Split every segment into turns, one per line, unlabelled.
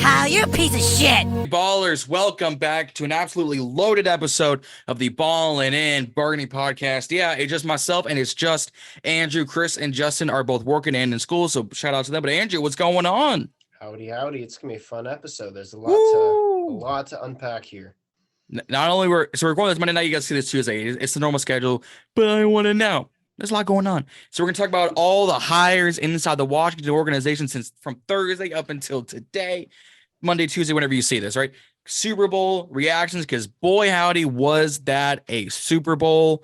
Kyle, you're a piece of shit.
Ballers, welcome back to an absolutely loaded episode of the Ballin in Burgundy podcast. Yeah, it's just myself and it's just Andrew. Chris and Justin are both working and in school, so shout out to them. But Andrew, what's going on?
Howdy, howdy. It's going to be a fun episode. There's a lot to unpack here.
Not only we're recording this Monday night, you guys see this Tuesday. It's the normal schedule, but I want to know. There's a lot going on. So we're going to talk about all the hires inside the Washington organization from Thursday up until today, Monday, Tuesday, whenever you see this, right? Super Bowl reactions, because boy, howdy, was that a Super Bowl.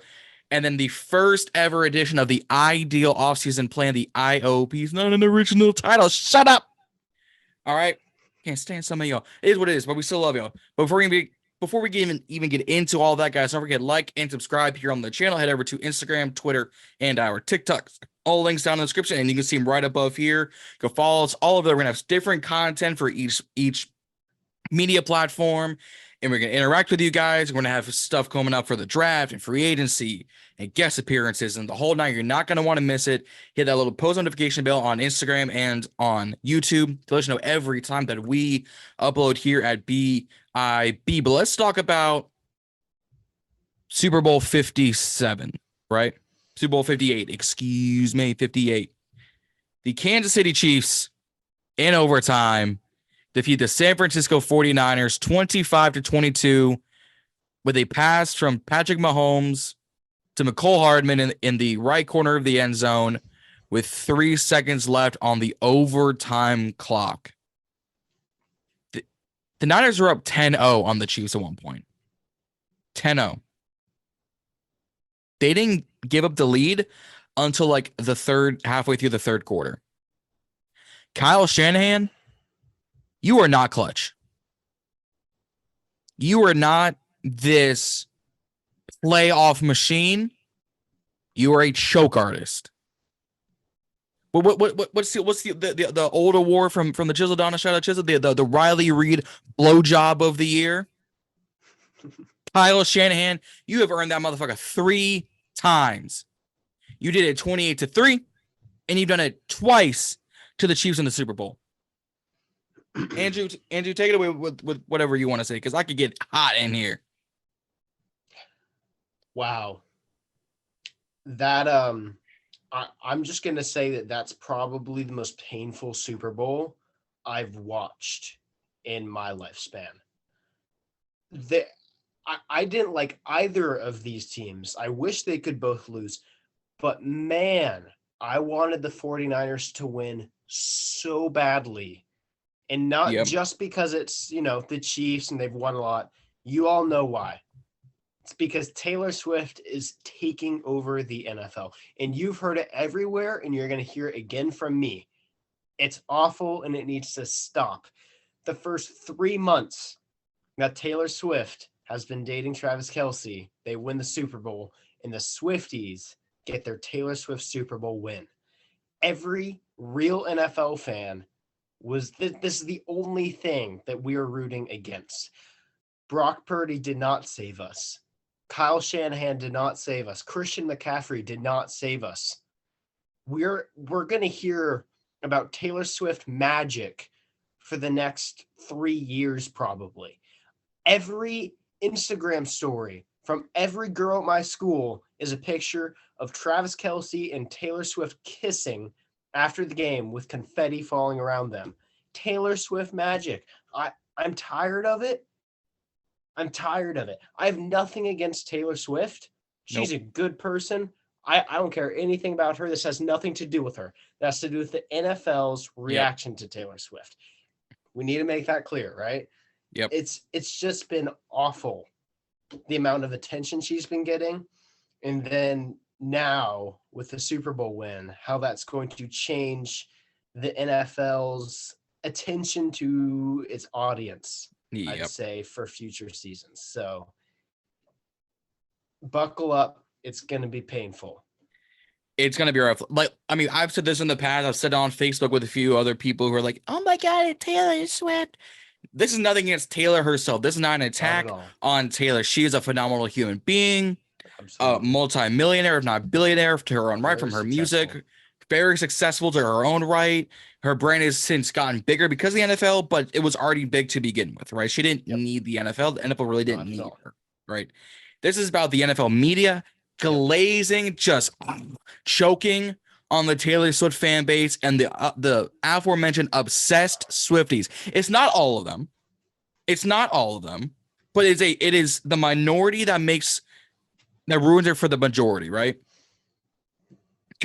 And then the first ever edition of the Ideal Offseason Plan, the I.O.P. is not an original title. Shut up. All right. Can't stand some of y'all. It is what it is, but we still love y'all. But before we even get into all that, guys, don't forget to like and subscribe here on the channel. Head over to Instagram, Twitter, and our TikToks. All links down in the description, and you can see them right above here. Go follow us all over there. We're going to have different content for each media platform, and we're going to interact with you guys. We're going to have stuff coming up for the draft and free agency and guest appearances and the whole night. You're not going to want to miss it. Hit that little post notification bell on Instagram and on YouTube to let you know every time that we upload here at BIB. But let's talk about Super Bowl 57, right? Super Bowl 58, excuse me, 58. The Kansas City Chiefs in overtime defeat the San Francisco 49ers 25-22 with a pass from Patrick Mahomes to McCole Hardman in the right corner of the end zone with 3 seconds left on the overtime clock. The Niners were up 10-0 on the Chiefs at one point. 10-0. They didn't give up the lead until like halfway through the third quarter. Kyle Shanahan, you are not clutch. You are not this playoff machine. You are a choke artist. What's the old award from the Chisel Donna? Shout out Chisel, the Riley Reid blowjob of the year. Kyle Shanahan, you have earned that motherfucker 3 times. You did it 28-3, and you've done it twice to the Chiefs in the Super Bowl. Andrew, take it away with whatever you want to say, because I could get hot in here.
Wow. That I'm just going to say that that's probably the most painful Super Bowl I've watched in my lifespan. I didn't like either of these teams. I wish they could both lose. But, man, I wanted the 49ers to win so badly. And not just because it's, the Chiefs and they've won a lot. You all know why. It's because Taylor Swift is taking over the NFL. And you've heard it everywhere, and you're going to hear it again from me. It's awful, and it needs to stop. The first 3 months that Taylor Swift has been dating Travis Kelce, they win the Super Bowl, and the Swifties get their Taylor Swift Super Bowl win. Every real NFL fan this is the only thing that we are rooting against. Brock Purdy did not save us. Kyle Shanahan did not save us. Christian McCaffrey did not save us. We're going to hear about Taylor Swift magic for the next 3 years probably. Every Instagram story from every girl at my school is a picture of Travis Kelce and Taylor Swift kissing after the game with confetti falling around them. Taylor Swift magic. I'm tired of it. I'm tired of it. I have nothing against Taylor Swift. She's a good person. I don't care anything about her. This has nothing to do with her. That has to do with the NFL's reaction to Taylor Swift. We need to make that clear, right?
Yep.
It's just been awful, the amount of attention she's been getting. And then now with the Super Bowl win, how that's going to change the NFL's attention to its audience, I'd say, for future seasons. So buckle up. It's going to be painful.
It's going to be rough. I've said this in the past. I've said it on Facebook with a few other people who are like, oh my God, Taylor Swift. This is nothing against Taylor herself. This is not an attack on Taylor. She is a phenomenal human being, a multi-millionaire, if not billionaire, to her own right, from her music, very successful to her own right. Her brand has since gotten bigger because of the NFL, but it was already big to begin with, right? She didn't need the NFL. The NFL really didn't need her, right? This is about the NFL media glazing, just choking on the Taylor Swift fan base and the aforementioned obsessed Swifties. It's not all of them. It's not all of them, but it is the minority that ruins it for the majority, right?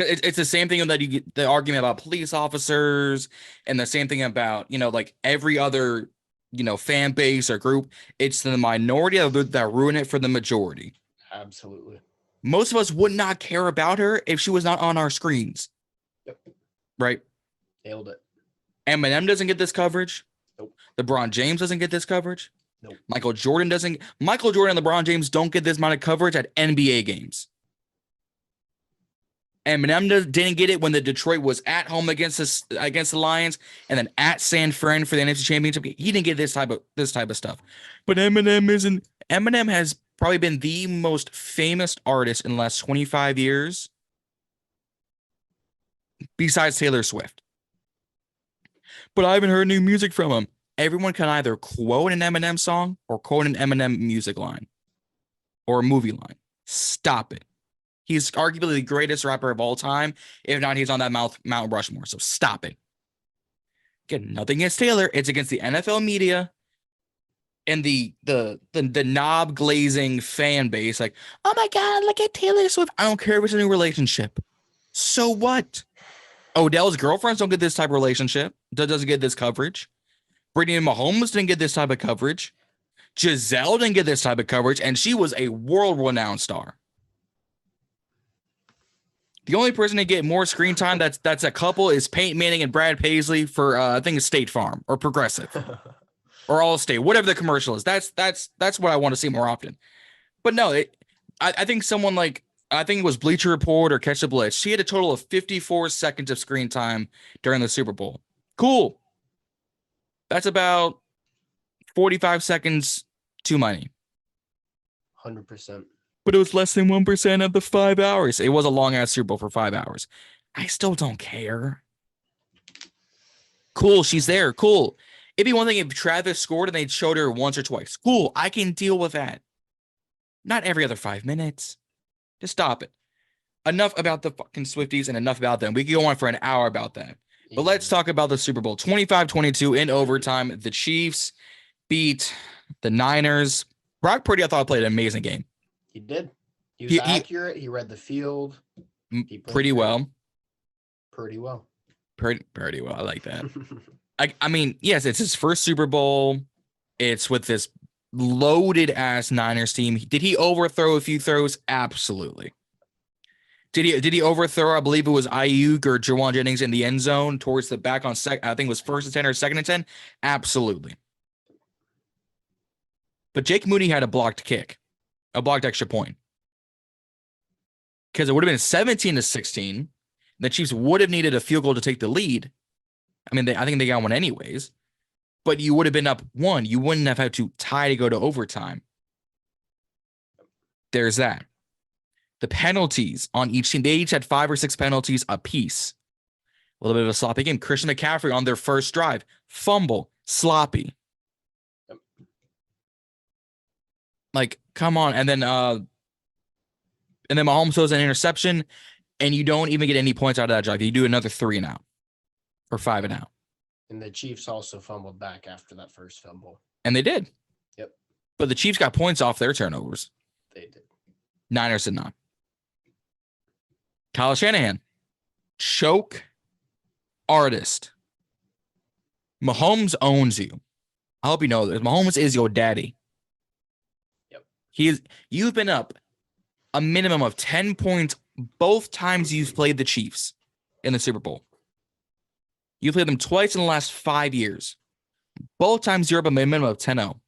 It's the same thing that you get the argument about police officers and the same thing about, like every other, fan base or group. It's the minority that ruin it for the majority.
Absolutely.
Most of us would not care about her if she was not on our screens.
Yep.
Right?
Nailed it.
Eminem doesn't get this coverage.
Nope.
LeBron James doesn't get this coverage.
Nope. Michael
Jordan and LeBron James don't get this amount of coverage at NBA games. Eminem didn't get it when the Detroit was at home against the Lions and then at San Fran for the NFC Championship. He didn't get this type of stuff. But Eminem has probably been the most famous artist in the last 25 years besides Taylor Swift. But I haven't heard new music from him. Everyone can either quote an Eminem song or quote an Eminem music line or a movie line. Stop it. He's arguably the greatest rapper of all time. If not, he's on that Mount Rushmore. So stop it. Again, nothing against Taylor. It's against the NFL media and the knob glazing fan base. Like, oh my God, look at Taylor Swift. I don't care if it's a new relationship. So what? Odell's girlfriends don't get this type of relationship. Doesn't get this coverage. Brittany and Mahomes didn't get this type of coverage. Giselle didn't get this type of coverage, and she was a world-renowned star. The only person to get more screen time that's a couple is Peyton Manning and Brad Paisley for I think it's State Farm or Progressive or Allstate, whatever the commercial is. That's what I want to see more often. But no, I think someone like I think it was Bleacher Report or Catch the Blitz. She had a total of 54 seconds of screen time during the Super Bowl. Cool. That's about 45 seconds too many.
100%.
But it was less than 1% of the 5 hours. It was a long ass Super Bowl for 5 hours. I still don't care. Cool, she's there. Cool. It'd be one thing if Travis scored and they showed her once or twice. Cool, I can deal with that. Not every other 5 minutes. Just stop it. Enough about the fucking Swifties and enough about them. We could go on for an hour about that. But let's talk about the Super Bowl. 25-22 in overtime. The Chiefs beat the Niners. Brock Purdy, I thought, played an amazing game.
He did. He was accurate. He read the field.
Pretty well.
Pretty well.
Pretty well. I like that. I mean, yes, it's his first Super Bowl. It's with this loaded ass Niners team. Did he overthrow a few throws? Absolutely. Did he overthrow? I believe it was I.O.P or Jauan Jennings in the end zone towards the back on I think it was 1st and 10 or 2nd and 10. Absolutely. But Jake Moody had a blocked kick, a blocked extra point, because it would have been 17-16. The Chiefs would have needed a field goal to take the lead. I mean, I think they got one anyways. But you would have been up 1. You wouldn't have had to tie to go to overtime. There's that. The penalties on each team, they each had 5 or 6 penalties apiece. A little bit of a sloppy game. Christian McCaffrey on their first drive, fumble, sloppy. Like, come on. And then Mahomes throws an interception, and you don't even get any points out of that drive. You do another 3 and out or 5 and out.
And the Chiefs also fumbled back after that first fumble.
And they did.
Yep.
But the Chiefs got points off their turnovers.
They did.
Niners did not. Kyle Shanahan, choke artist. Mahomes owns you. I hope you know this. Mahomes is your daddy. Yep. You've been up a minimum of 10 points both times you've played the Chiefs in the Super Bowl. You played them twice in the last 5 years. Both times you're up a minimum of 10-0.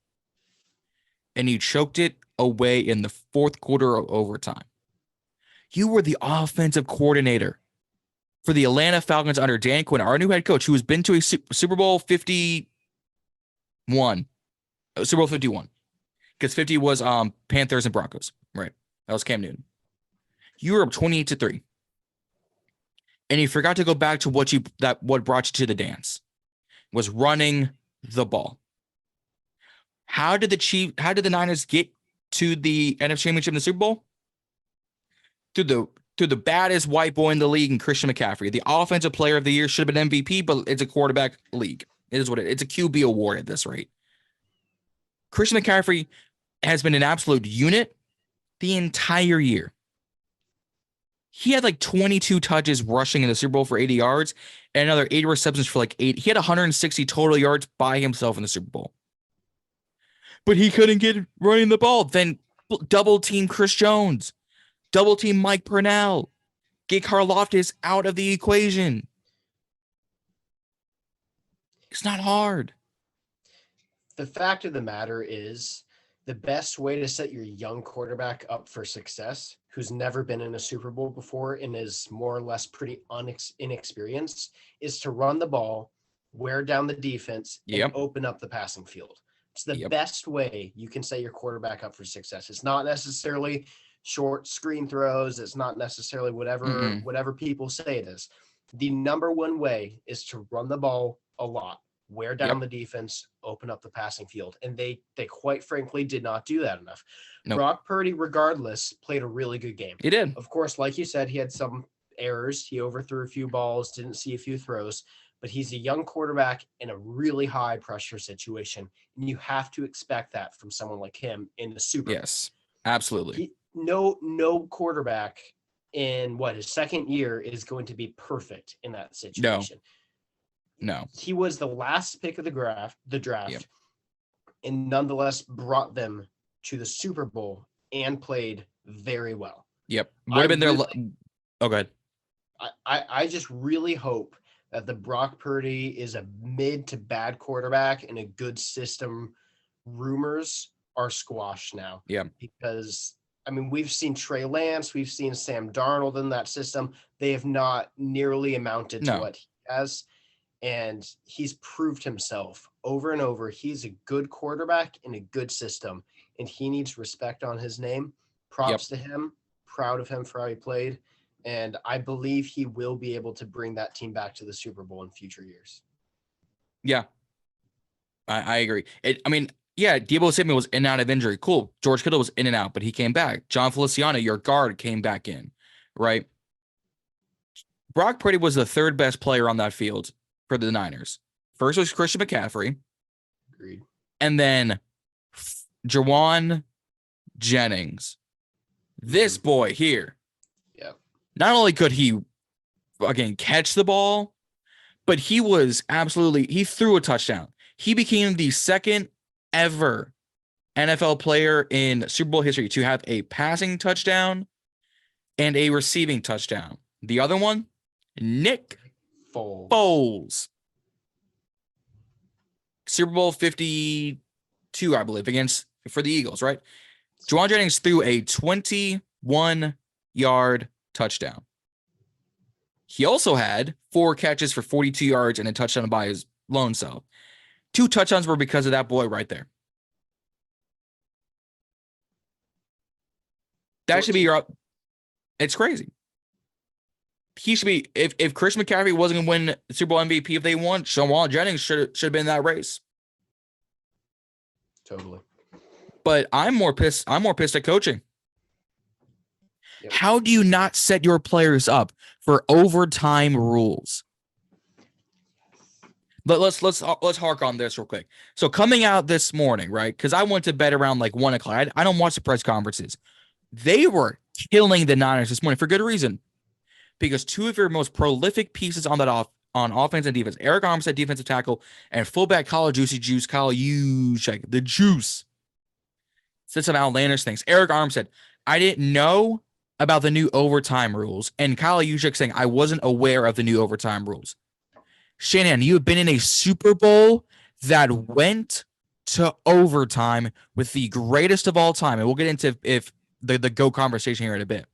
And you choked it away in the 4th quarter of overtime. You were the offensive coordinator for the Atlanta Falcons under Dan Quinn, our new head coach, who has been to a Super Bowl 51. Super Bowl 51. Because 50 was Panthers and Broncos. Right. That was Cam Newton. You were up 28-3. and you forgot to go back to what brought you to the dance was running the ball. How did the Niners get to the NFC Championship in the Super Bowl? Through the baddest white boy in the league, and Christian McCaffrey. The offensive player of the year should have been MVP, but it's a quarterback league. It is what it's a QB award at this rate. Christian McCaffrey has been an absolute unit the entire year. He had like 22 touches rushing in the Super Bowl for 80 yards and another 8 receptions for like 8. He had 160 total yards by himself in the Super Bowl. But he couldn't get running the ball. Then double team Chris Jones, double team Mike Purnell, get Karlaftis out of the equation. It's not hard.
The fact of the matter is, the best way to set your young quarterback up for success, who's never been in a Super Bowl before and is more or less pretty inexperienced, is to run the ball, wear down the defense, and open up the passing field. It's the best way you can set your quarterback up for success. It's not necessarily short screen throws. It's not necessarily whatever people say it is. The number one way is to run the ball a lot, wear down the defense, open up the passing field. And they quite frankly did not do that enough. Nope. Brock Purdy, regardless, played a really good game.
He did.
Of course, like you said, he had some errors. He overthrew a few balls, didn't see a few throws, but he's a young quarterback in a really high pressure situation. And you have to expect that from someone like him in the Super Bowl.
Yes, absolutely.
No quarterback in his second year is going to be perfect in that situation.
No.
He was the last pick of the draft, and nonetheless brought them to the Super Bowl and played very well.
Yep. Would have been there. Oh, go ahead.
I just really hope that the Brock Purdy is a mid to bad quarterback and a good system rumors are squashed now.
Yeah.
Because, I mean, we've seen Trey Lance, we've seen Sam Darnold in that system. They have not nearly amounted to what he has. And he's proved himself over and over. He's a good quarterback in a good system, and he needs respect on his name. Props to him. Proud of him for how he played. And I believe he will be able to bring that team back to the Super Bowl in future years.
Yeah, I agree. Deebo Samuel was in and out of injury. Cool. George Kittle was in and out, but he came back. John Feliciano, your guard, came back in, right? Brock Purdy was the third best player on that field for the Niners. First was Christian McCaffrey.
Agreed.
And then Jauan, Jennings. This boy here.
Yep.
Not only could he again catch the ball, but he threw a touchdown. He became the second ever NFL player in Super Bowl history to have a passing touchdown and a receiving touchdown. The other one, Nick Foles. Super Bowl 52, I believe, for the Eagles, right? Jauan Jennings threw a 21-yard touchdown. He also had 4 catches for 42 yards and a touchdown by his lone self. 2 touchdowns were because of that boy right there. That should be it's crazy. He should be, if Chris McCaffrey wasn't going to win the Super Bowl MVP if they won, Jauan Jennings should have been in that race.
Totally.
But I'm more pissed at coaching.
Yep.
How do you not set your players up for overtime rules? But let's hark on this real quick. So coming out this morning, right? Because I went to bed around like 1 o'clock. I don't watch the press conferences. They were killing the Niners this morning for good reason. Because 2 of your most prolific pieces on offense and defense, Eric Armstead, defensive tackle, and fullback Kyle Juszczyk, the juice, said some outlandish things. Eric Armstead, I didn't know about the new overtime rules. And Kyle Juszczyk saying, I wasn't aware of the new overtime rules. Shanahan, you have been in a Super Bowl that went to overtime with the greatest of all time. And we'll get into the GOAT conversation here in a bit.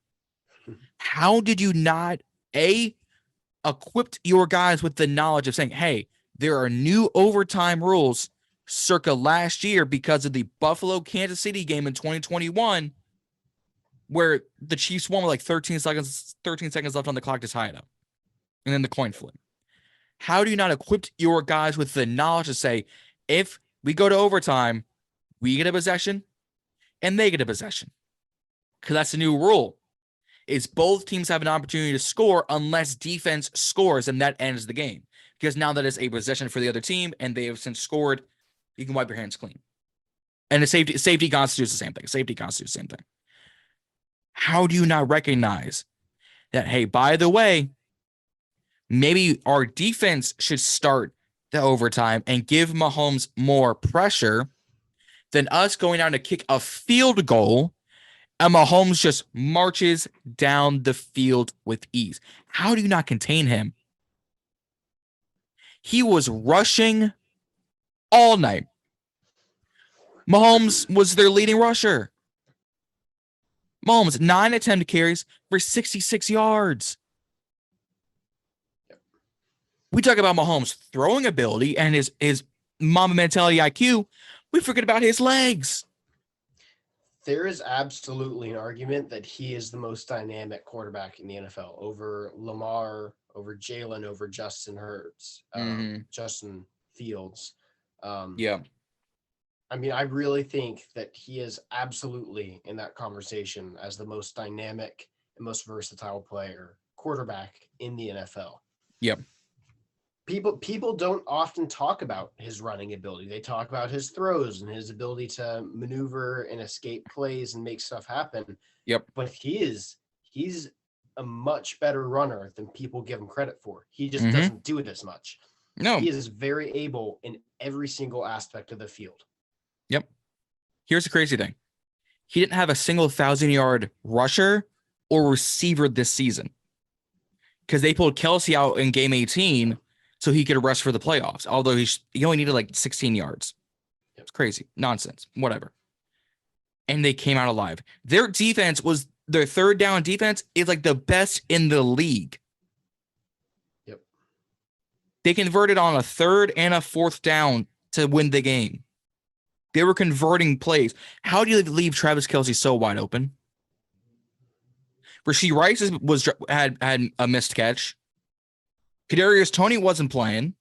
How did you not, equipped your guys with the knowledge of saying, hey, there are new overtime rules circa last year because of the Buffalo-Kansas City game in 2021 where the Chiefs won with like 13 seconds left on the clock to tie it up. and then the coin flip. How do you not equip your guys with the knowledge to say, if we go to overtime, we get a possession and they get a possession? Because that's the new rule. Is both teams have an opportunity to score unless defense scores, and that ends the game. Because now that is a possession for the other team, and they have since scored, you can wipe your hands clean. And the safety constitutes the same thing. Safety constitutes the same thing. How do you not recognize that, hey, by the way, maybe our defense should start the overtime and give Mahomes more pressure than us going down to kick a field goal and Mahomes just marches down the field with ease? How do you not contain him? He was rushing all night. Mahomes was their leading rusher. Mahomes, 9 attempted carries for 66 yards. We talk about Mahomes' throwing ability and his mama mentality IQ. We forget about his legs.
There is absolutely an argument that he is the most dynamic quarterback in the NFL over Lamar, over Jalen, over Justin Hurts, Justin Fields.
Yeah.
I mean, I really think that he is absolutely in that conversation as the most dynamic and most versatile quarterback in the NFL.
Yep.
People don't often talk about his running ability. They talk about his throws and his ability to maneuver and escape plays and make stuff happen.
Yep.
But he's a much better runner than people give him credit for. He just doesn't do it as much.
No.
He is very able in every single aspect of the field.
Yep. Here's the crazy thing. He didn't have a single 1,000-yard rusher or receiver this season because they pulled Kelce out in game 18 so he could rest for the playoffs, although he only needed like 16 yards. It's crazy. Nonsense. Whatever. And they came out alive. Their defense was their third down defense is like the best in the league.
Yep.
They converted on a third and a fourth down to win the game. They were converting plays. How do you leave Travis Kelce so wide open? Rashee Rice had a missed catch. Kadarius Toney wasn't playing.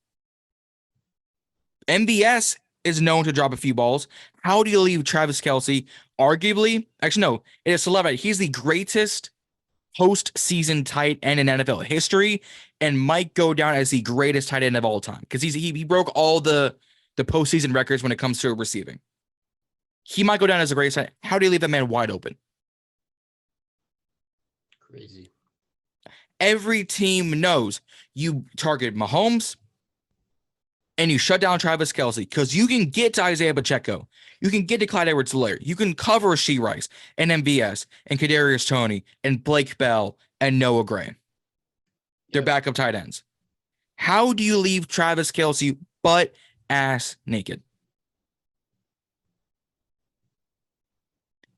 MBS is known to drop a few balls. How do you leave Travis Kelce? Arguably, actually, no, it is celebrity. He's the greatest postseason tight end in NFL history and might go down as the greatest tight end of all time because he broke all the postseason records when it comes to receiving. He might go down as the greatest tight end. How do you leave that man wide open?
Crazy.
Every team knows you target Mahomes and you shut down Travis Kelce because you can get to Isaiah Pacheco. You can get to Clyde Edwards-Helaire. You can cover Rashee Rice and MVS and Kadarius Toney and Blake Bell and Noah Gray. They're backup tight ends. How do you leave Travis Kelce butt ass naked?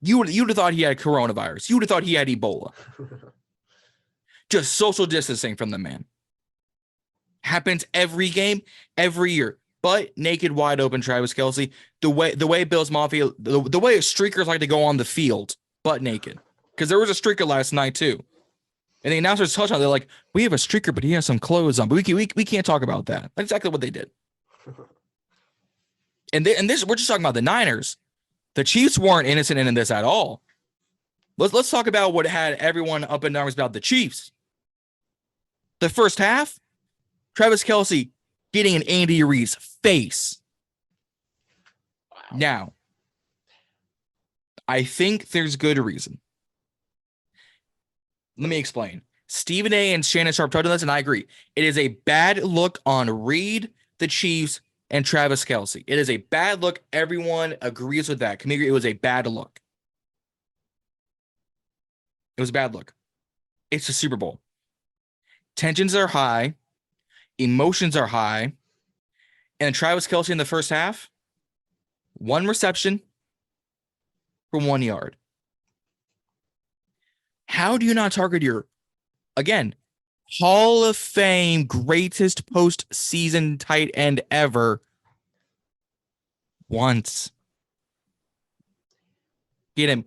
You would have thought he had coronavirus. You would have thought he had Ebola. Just social distancing from the man. Happens every game, every year. But naked, wide open Travis Kelce. The way Bills Mafia, the way streakers like to go on the field, butt naked. Because there was a streaker last night too. And the announcers touched on it. They're like, we have a streaker, but he has some clothes on. But we can't talk about that. That's exactly what they did. And this we're just talking about the Niners. The Chiefs weren't innocent in this at all. Let's talk about what had everyone up in arms about the Chiefs. The first half, Travis Kelce getting in Andy Reid's face. Wow. Now, I think there's good reason. Let me explain. Stephen A. and Shannon Sharp talked about this, and I agree. It is a bad look on Reid, the Chiefs, and Travis Kelce. It is a bad look. Everyone agrees with that. Can we agree? It was a bad look. It was a bad look. It's a Super Bowl. Tensions are high. Emotions are high. And Travis Kelce in the first half, 1 reception for 1 yard. How do you not target your, again, Hall of Fame greatest postseason tight end ever once? Get him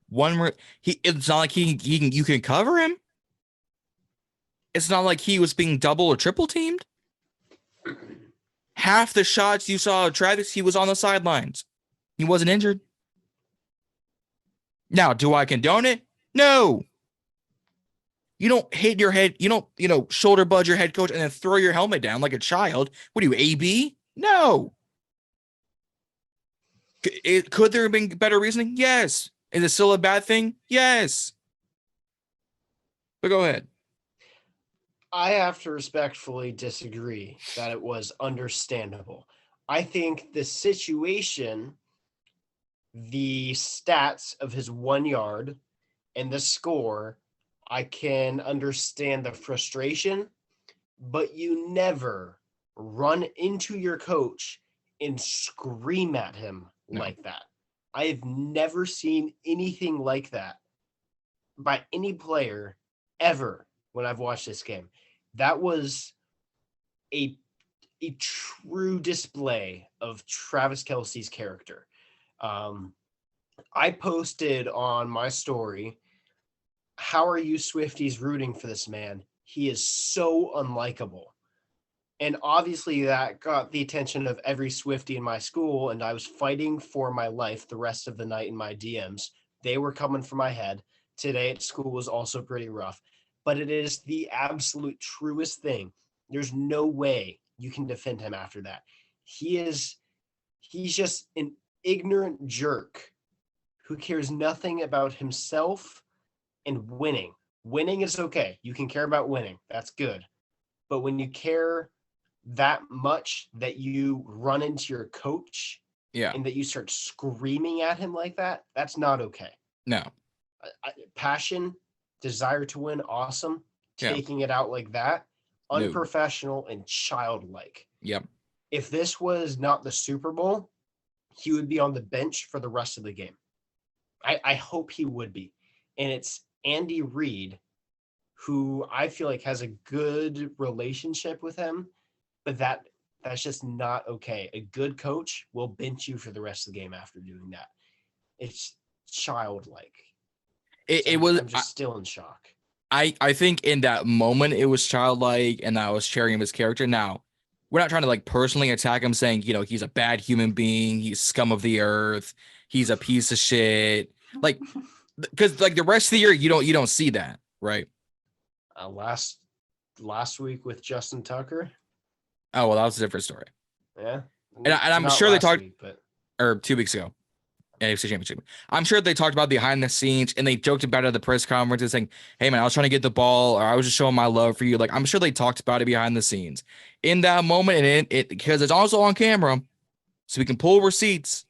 one more. It's not like you can cover him. It's not like he was being double or triple teamed. Half the shots you saw of Travis, he was on the sidelines. He wasn't injured. Now, do I condone it? No. You don't hit your head. You don't, shoulder budge your head coach and then throw your helmet down like a child. What are you, AB? No. Could there have been better reasoning? Yes. Is it still a bad thing? Yes. But go ahead.
I have to respectfully disagree that it was understandable. I think the situation, the stats of his 1 yard and the score, I can understand the frustration, but you never run into your coach and scream at him like that. I have never seen anything like that by any player ever when I've watched this game. That was a true display of Travis Kelce's character. I posted on my story, how are you Swifties rooting for this man? He is so unlikable. And obviously that got the attention of every Swiftie in my school, and I was fighting for my life the rest of the night in my DMs. They were coming for my head. Today at school was also pretty rough. But it is the absolute truest thing. There's no way you can defend him after that. He's just an ignorant jerk who cares nothing about himself and winning. Winning is okay. You can care about winning. That's good. But when you care that much that you run into your coach and that you start screaming at him like that, that's not okay.
No.
Passion, desire to win, awesome. Taking it out like that, unprofessional and childlike.
Yep.
If this was not the Super Bowl, he would be on the bench for the rest of the game. I hope he would be. And it's Andy Reid, who I feel like has a good relationship with him, but that's just not okay. A good coach will bench you for the rest of the game after doing that. It's childlike. I'm just still in shock.
I think in that moment it was childlike, and I was cheering his character. Now, we're not trying to personally attack him, saying he's a bad human being, he's scum of the earth, he's a piece of shit. Because the rest of the year you don't see that, right?
Last week with Justin Tucker.
Oh well, that was a different story.
Yeah,
and I'm sure they talked, or 2 weeks ago. AFC Championship. I'm sure they talked about behind the scenes, and they joked about it at the press conference, saying, "Hey man, I was trying to get the ball, or I was just showing my love for you." I'm sure they talked about it behind the scenes in that moment, and it because it's also on camera, so we can pull receipts.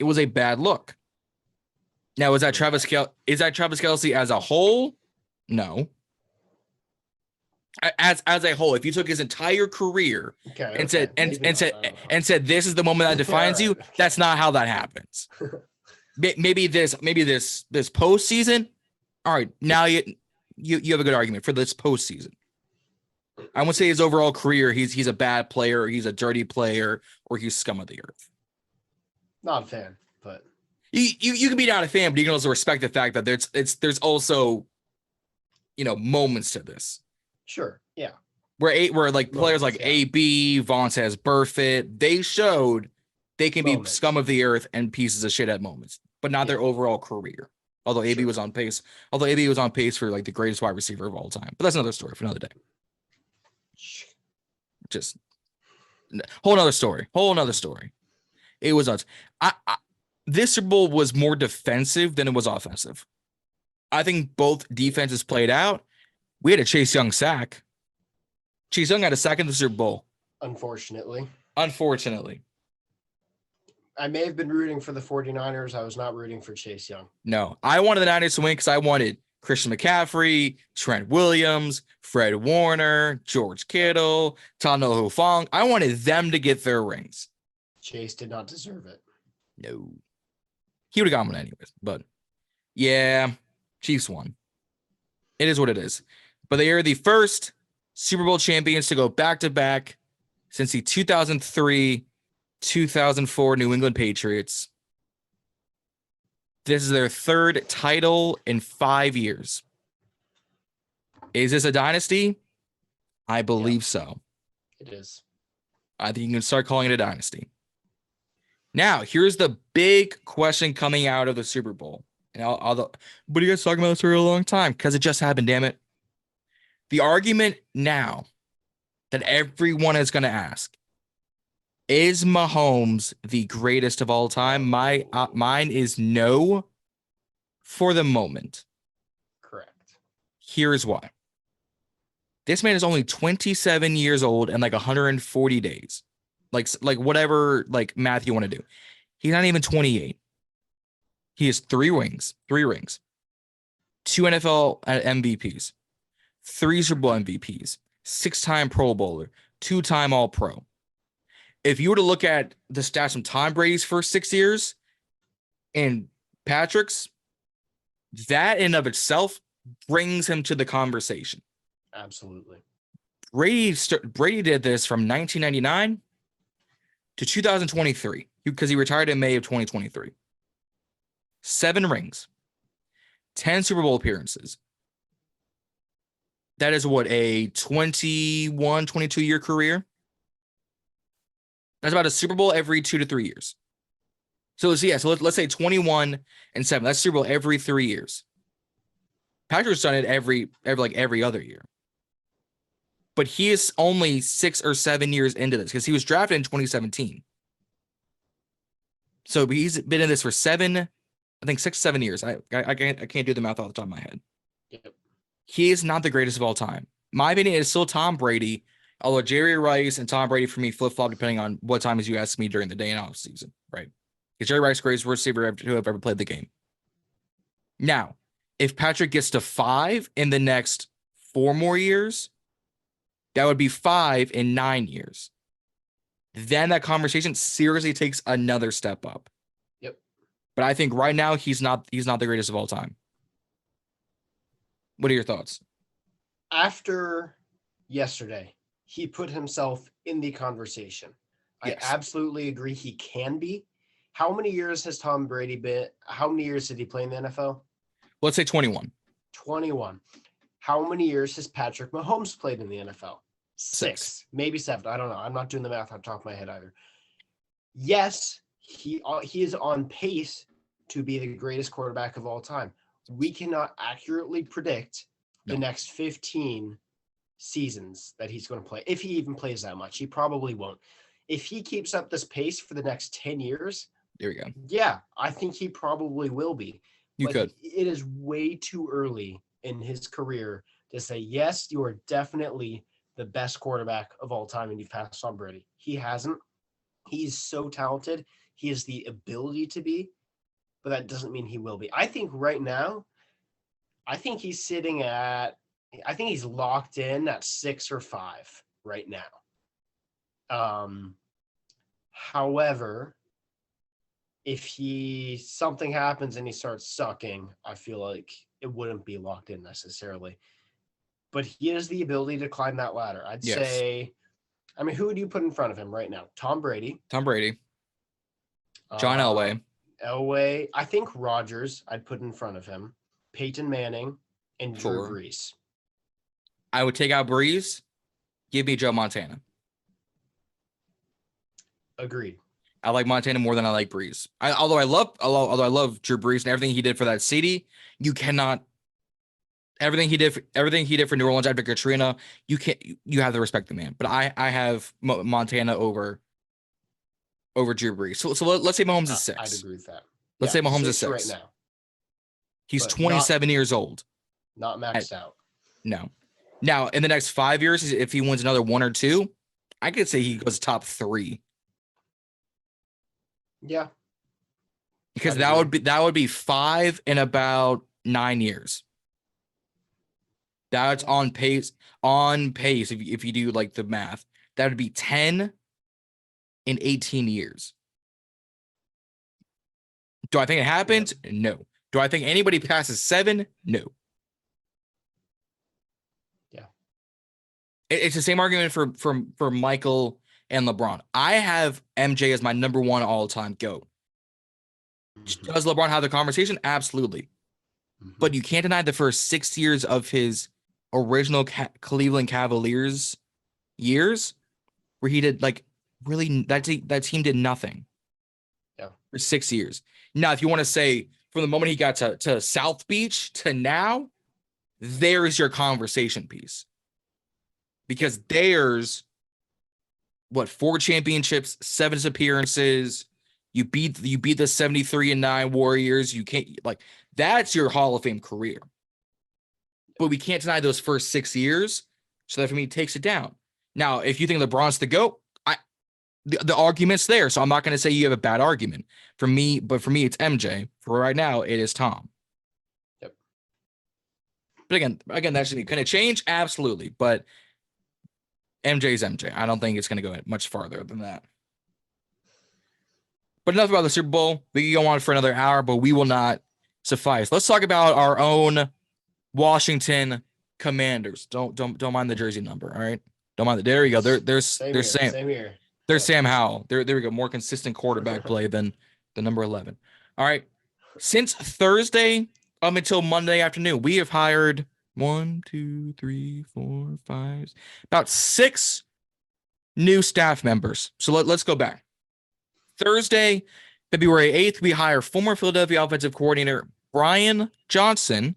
It was a bad look. Now, is that Travis Kelce as a whole? No. As a whole, if you took his entire career and said this is the moment that defines you, that's not how that happens. maybe this postseason. All right, now you have a good argument for this postseason. I won't say his overall career he's a bad player, or he's a dirty player, or he's scum of the earth.
Not a fan, but
you can be not a fan, but you can also respect the fact that there's also moments to this.
Sure. Yeah.
Where players like AB, Vontaze Burfict, they showed they can be scum of the earth and pieces of shit at moments, but not their overall career. Although AB was on pace. Although AB was on pace for the greatest wide receiver of all time. But that's another story for another day. Just whole nother story. It was us. This Super Bowl was more defensive than it was offensive. I think both defenses played out. We had a Chase Young sack. Chase Young had a sack in the Super Bowl.
Unfortunately. I may have been rooting for the 49ers. I was not rooting for Chase Young.
No, I wanted the Niners to win because I wanted Christian McCaffrey, Trent Williams, Fred Warner, George Kittle, Tano Hufang. I wanted them to get their rings.
Chase did not deserve it.
No. He would have gotten one anyways. But, yeah, Chiefs won. It is what it is. But they are the first Super Bowl champions to go back-to-back since the 2003-2004 New England Patriots. This is their third title in 5 years. Is this a dynasty? I believe so.
It is.
I think you can start calling it a dynasty. Now, here's the big question coming out of the Super Bowl. And but you guys talking about this for a long time because it just happened, damn it. The argument now that everyone is going to ask, is Mahomes the greatest of all time? Mine is no for the moment.
Correct.
Here's why. This man is only 27 years old and like 140 days. Like whatever like math you want to do. He's not even 28. He has 3 rings, 2 NFL MVPs, 3 Super Bowl MVPs, 6-time Pro Bowler, 2-time All-Pro. If you were to look at the stats from Tom Brady's first 6 years and Patrick's, that in of itself brings him to the conversation.
Absolutely.
Brady did this from 1999 to 2023 because he retired in May of 2023. 7 rings, 10 Super Bowl appearances. That is what, a 21, 22-year career? That's about a Super Bowl every 2 to 3 years. So let's say 21 and 7. That's Super Bowl every 3 years. Patrick's done it every other year. But he is only 6 or 7 years into this because he was drafted in 2017. So he's been in this for 6 to 7 years. I can't do the math off the top of my head.
Yep.
He is not the greatest of all time. My opinion is still Tom Brady, although Jerry Rice and Tom Brady for me flip-flop depending on what time as you ask me during the day and off season, right? Because Jerry Rice, greatest receiver who have ever played the game. Now, if Patrick gets to 5 in the next 4 more years, that would be 5 in 9 years. Then that conversation seriously takes another step up.
Yep.
But I think right now he's not the greatest of all time. What are your thoughts?
After yesterday, he put himself in the conversation. Yes. I absolutely agree he can be. How many years has Tom Brady been? How many years did he play in the NFL?
Let's say 21.
21. How many years has Patrick Mahomes played in the NFL? 6, maybe 7. I don't know. I'm not doing the math on top of my head either. Yes, he is on pace to be the greatest quarterback of all time. We cannot accurately predict the next 15 seasons that he's going to play. If he even plays that much, he probably won't. If he keeps up this pace for the next 10 years,
there we go.
Yeah, I think he probably will be.
Could.
It is way too early in his career to say, yes, you are definitely the best quarterback of all time and you've passed on Brady. He hasn't. He's so talented. He has the ability to be, but that doesn't mean he will be. I think right now, he's locked in at 6 or 5 right now. However, if something happens and he starts sucking, I feel like it wouldn't be locked in necessarily. But he has the ability to climb that ladder. I'd say, I mean, who would you put in front of him right now? Tom Brady.
John Elway.
I think Rodgers I'd put in front of him. Peyton Manning and Drew Brees.
I would take out Brees. Give me Joe Montana.
Agreed.
I like Montana more than I like Brees. Although I love Drew Brees and everything he did for that city, you cannot. Everything he did for New Orleans after Katrina, you have to respect the man. But I have Montana over Drew Brees. So let's say Mahomes is 6.
I'd agree with that.
Let's say Mahomes is 6
right now.
He's 27 years old.
Not maxed out.
No. Now in the next 5 years, if he wins another 1 or 2, I could say he goes top 3.
Yeah.
Because that would be 5 in about 9 years. That's on pace. If you do like the math, that would be 10 in 18 years. Do I think it happens? No. Do I think anybody passes 7? No.
Yeah.
It's the same argument for Michael and LeBron. I have MJ as my number 1 all-time GOAT. Mm-hmm. Does LeBron have the conversation? Absolutely. Mm-hmm. But you can't deny the first 6 years of his, original Cleveland Cavaliers years where he did like really that team did nothing.
Yeah.
For 6 years. Now, if you want to say from the moment he got to South Beach to now, there's your conversation piece. Because there's 4 championships, 7 appearances. You beat the 73-9 Warriors. You can't that's your Hall of Fame career. But we can't deny those first 6 years. So that for me it takes it down. Now, if you think LeBron's the GOAT, the argument's there. So I'm not going to say you have a bad argument. For me, it's MJ. For right now, it is Tom.
Yep.
But again, that's going to change, absolutely. But MJ's MJ. I don't think it's going to go much farther than that. But enough about the Super Bowl. We can go on for another hour, but we will not suffice. Let's talk about our own Washington Commanders. Don't mind the jersey number. All right. Don't mind. There you go. There's
Same here.
There's Sam Howell. There we go. More consistent quarterback play than the number 11. All right. Since Thursday up until Monday afternoon, we have hired 1, 2, 3, 4, 5, about 6 new staff members. So let's go back. Thursday, February 8th, we hire former Philadelphia offensive coordinator Brian Johnson,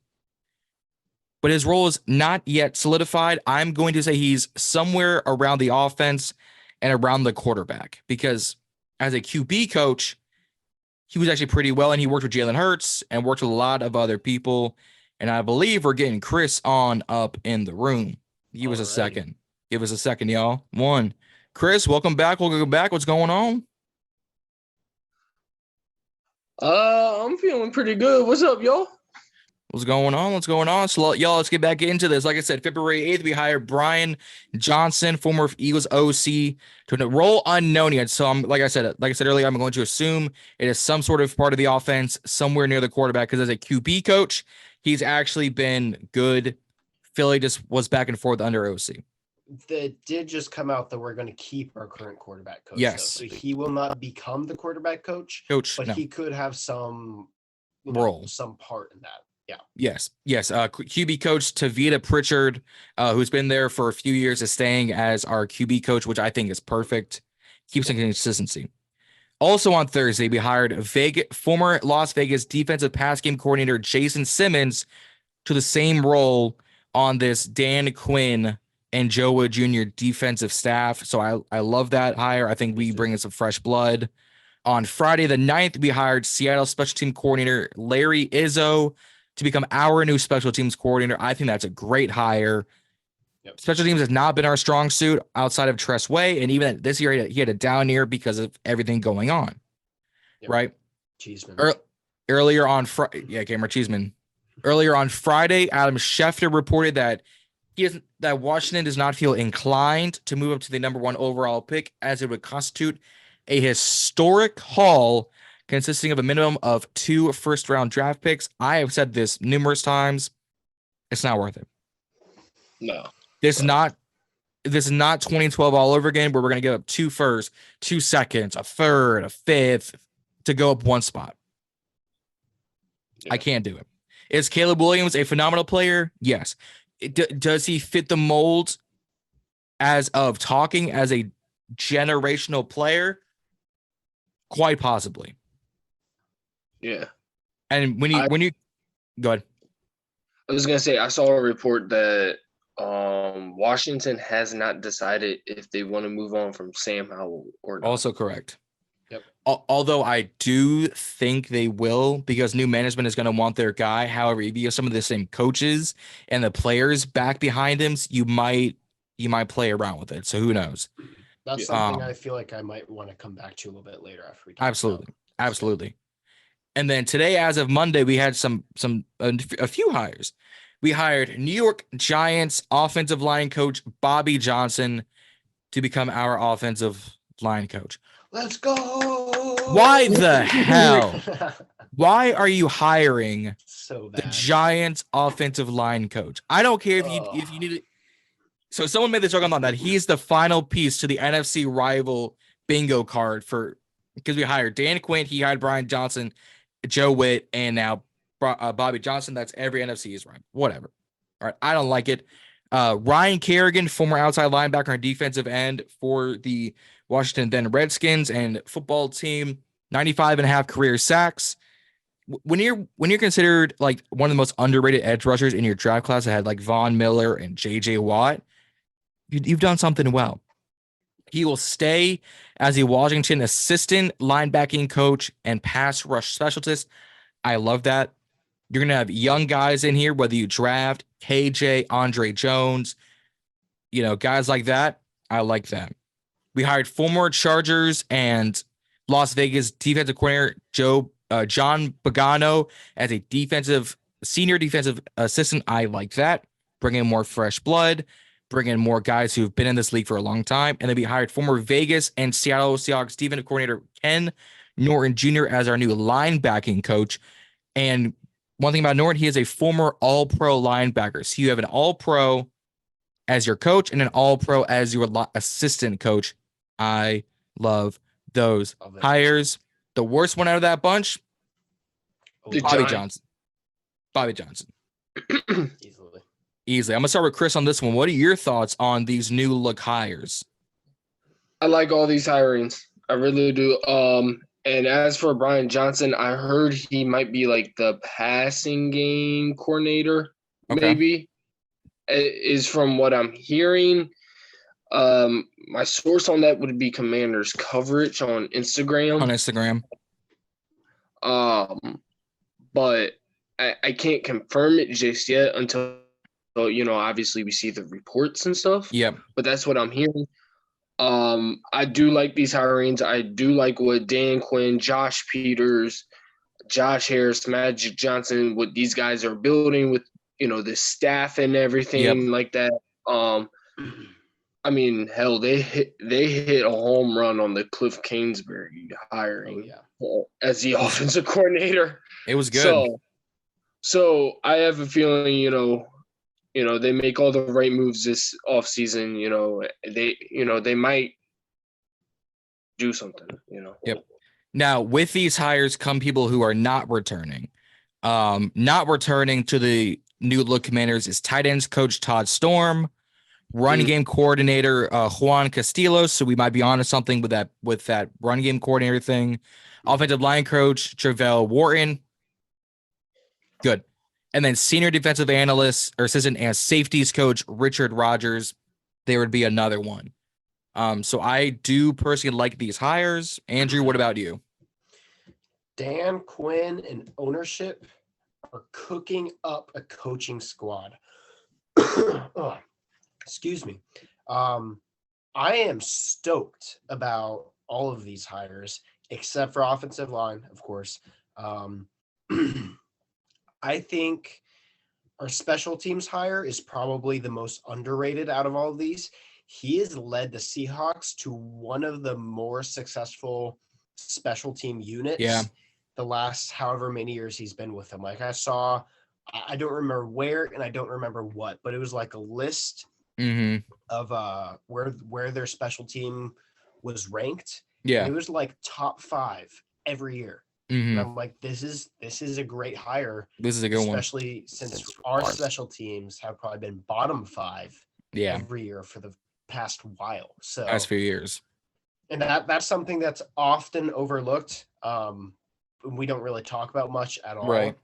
but his role is not yet solidified. I'm going to say he's somewhere around the offense and around the quarterback, because as a QB coach, he was actually pretty well, and he worked with Jalen Hurts and worked with a lot of other people. And I believe we're getting Chris on up in the room. Give us a second. Give us a second, y'all. 1. Chris, welcome back. Welcome back. What's going on?
I'm feeling pretty good. What's up, y'all?
What's going on? So, y'all, let's get back into this. Like I said, February 8th, we hired Brian Johnson, former Eagles OC, to a role unknown yet. So, like I said earlier, I'm going to assume it is some sort of part of the offense somewhere near the quarterback, because as a QB coach, he's actually been good. Philly just was back and forth under OC.
That did just come out that we're going to keep our current quarterback coach.
Yes.
So he will not become the quarterback coach, but
no.
he could have some
role,
some part in that. Yeah.
Yes. QB coach Tavita Pritchard, who's been there for a few years, is staying as our QB coach, which I think is perfect. Keeps some consistency. Also on Thursday, we hired former Las Vegas defensive pass game coordinator Jason Simmons to the same role on this Dan Quinn and Joe Wood Jr. defensive staff. So I love that hire. I think we bring in some fresh blood. On Friday the 9th, we hired Seattle special team coordinator Larry Izzo to become our new special teams coordinator. I think that's a great hire. Yep. Special teams has not been our strong suit outside of Tress Way, and even this year he had a down year because of everything going on. Yep. Right?
Cheeseman.
Earlier on Friday, Cameron Cheeseman. Earlier on Friday, Adam Schefter reported that Washington does not feel inclined to move up to the number 1 overall pick, as it would constitute a historic haul consisting of a minimum of 2 first-round draft picks. I have said this numerous times. It's not worth it.
No.
This is not 2012 all over again, where we're going to give up 2 firsts, 2 seconds, a third, a 5th to go up 1 spot. Yeah. I can't do it. Is Caleb Williams a phenomenal player? Yes. Does he fit the mold as of talking as a generational player? Quite possibly.
Yeah.
And when you go ahead.
I was gonna say, I saw a report that Washington has not decided if they want to move on from Sam Howell or not.
Also correct.
Yep.
Although I do think they will, because new management is going to want their guy. However, if you have some of the same coaches and the players back behind him, you might play around with it. So who knows?
That's something I feel like I might want to come back to a little bit later after we talk.
Absolutely. And then today, as of Monday, we had a few hires. We hired New York Giants offensive line coach Bobby Johnson to become our offensive line coach.
Let's go.
Why the hell? Why are you hiring the Giants offensive line coach? I don't care if you need it. So someone made the joke on that he's the final piece to the NFC rival bingo card because we hired Dan Quinn, he hired Brian Johnson, Joe Witt, and now Bobby Johnson. That's every NFC is right. Whatever. All right. I don't like it. Ryan Kerrigan, former outside linebacker and defensive end for the Washington then Redskins and football team, 95.5 career sacks. When you're considered like one of the most underrated edge rushers in your draft class that had like Von Miller and J.J. Watt, you've done something well. He will stay as a Washington assistant linebacking coach and pass rush specialist. I love that. You're going to have young guys in here, whether you draft KJ, Andre Jones, guys like that. I like that. We hired former Chargers and Las Vegas defensive coordinator John Pagano as a senior defensive assistant. I like that. Bring in more fresh blood, bring in more guys who've been in this league for a long time. And then we hired former Vegas and Seattle Seahawks defensive coordinator Ken Norton Jr. as our new linebacking coach. And one thing about Norton, he is a former All-Pro linebacker. So you have an All-Pro as your coach and an All-Pro as your assistant coach. I love those hires. The worst one out of that bunch, Bobby Johnson. Bobby Johnson. Easily. I'm going to start with Chris on this one. What are your thoughts on these new look hires?
I like all these hirings. I really do. And as for Brian Johnson, I heard he might be like the passing game coordinator, maybe, is from what I'm hearing. My source on that would be Commanders Coverage on Instagram. But I can't confirm it just yet until, obviously we see the reports and stuff.
Yep.
But that's what I'm hearing. I do like these hirings. I do like what Dan Quinn, Josh Peters, Josh Harris, Magic Johnson, what these guys are building with, the staff and everything like that. I mean, hell, they hit a home run on the Cliff Kingsbury hiring as the offensive coordinator.
It was good.
So I have a feeling, they make all the right moves this offseason. They might do something.
Yep. Now, with these hires come people who are not returning. Not returning to the new look Commanders is tight ends coach Todd Storm, run game coordinator Juan Castillo. So we might be onto something with that run game coordinator thing. Offensive line coach Travell Wharton. Good. And then senior defensive analyst or assistant and safeties coach Richard Rogers. There would be another one. So I do personally like these hires. Andrew, what about you?
Dan Quinn and ownership are cooking up a coaching squad. Excuse me. I am stoked about all of these hires, except for offensive line, of course. I think our special teams hire is probably the most underrated out of all of these. He has led the Seahawks to one of the more successful special team units the last however many years he's been with them. Like I don't remember where and I don't remember what, but it was like a list of where their special team was ranked.
Yeah.
And it was like top 5 every year. And I'm like, this is a great hire.
This is a good one.
Especially since our special teams have probably been bottom 5 every year for the past while. So
past few years.
And that's something that's often overlooked. We don't really talk about much at all.
Right.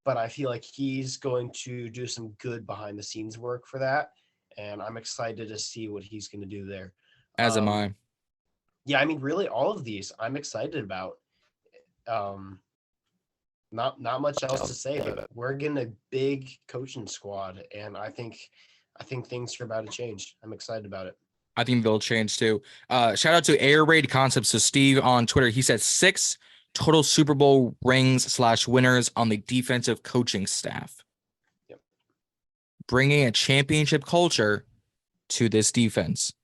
But I feel like he's going to do some good behind the scenes work for that. And I'm excited to see what he's going to do there.
As am I.
Yeah, I mean, really all of these I'm excited about. Not much else to say, but we're getting a big coaching squad, and I think things are about to change. I'm excited about it.
I think they'll change too. Shout out to Air Raid Concepts. So Steve on Twitter, he said 6 total Super Bowl rings / winners on the defensive coaching staff.
Yep.
Bringing a championship culture to this defense.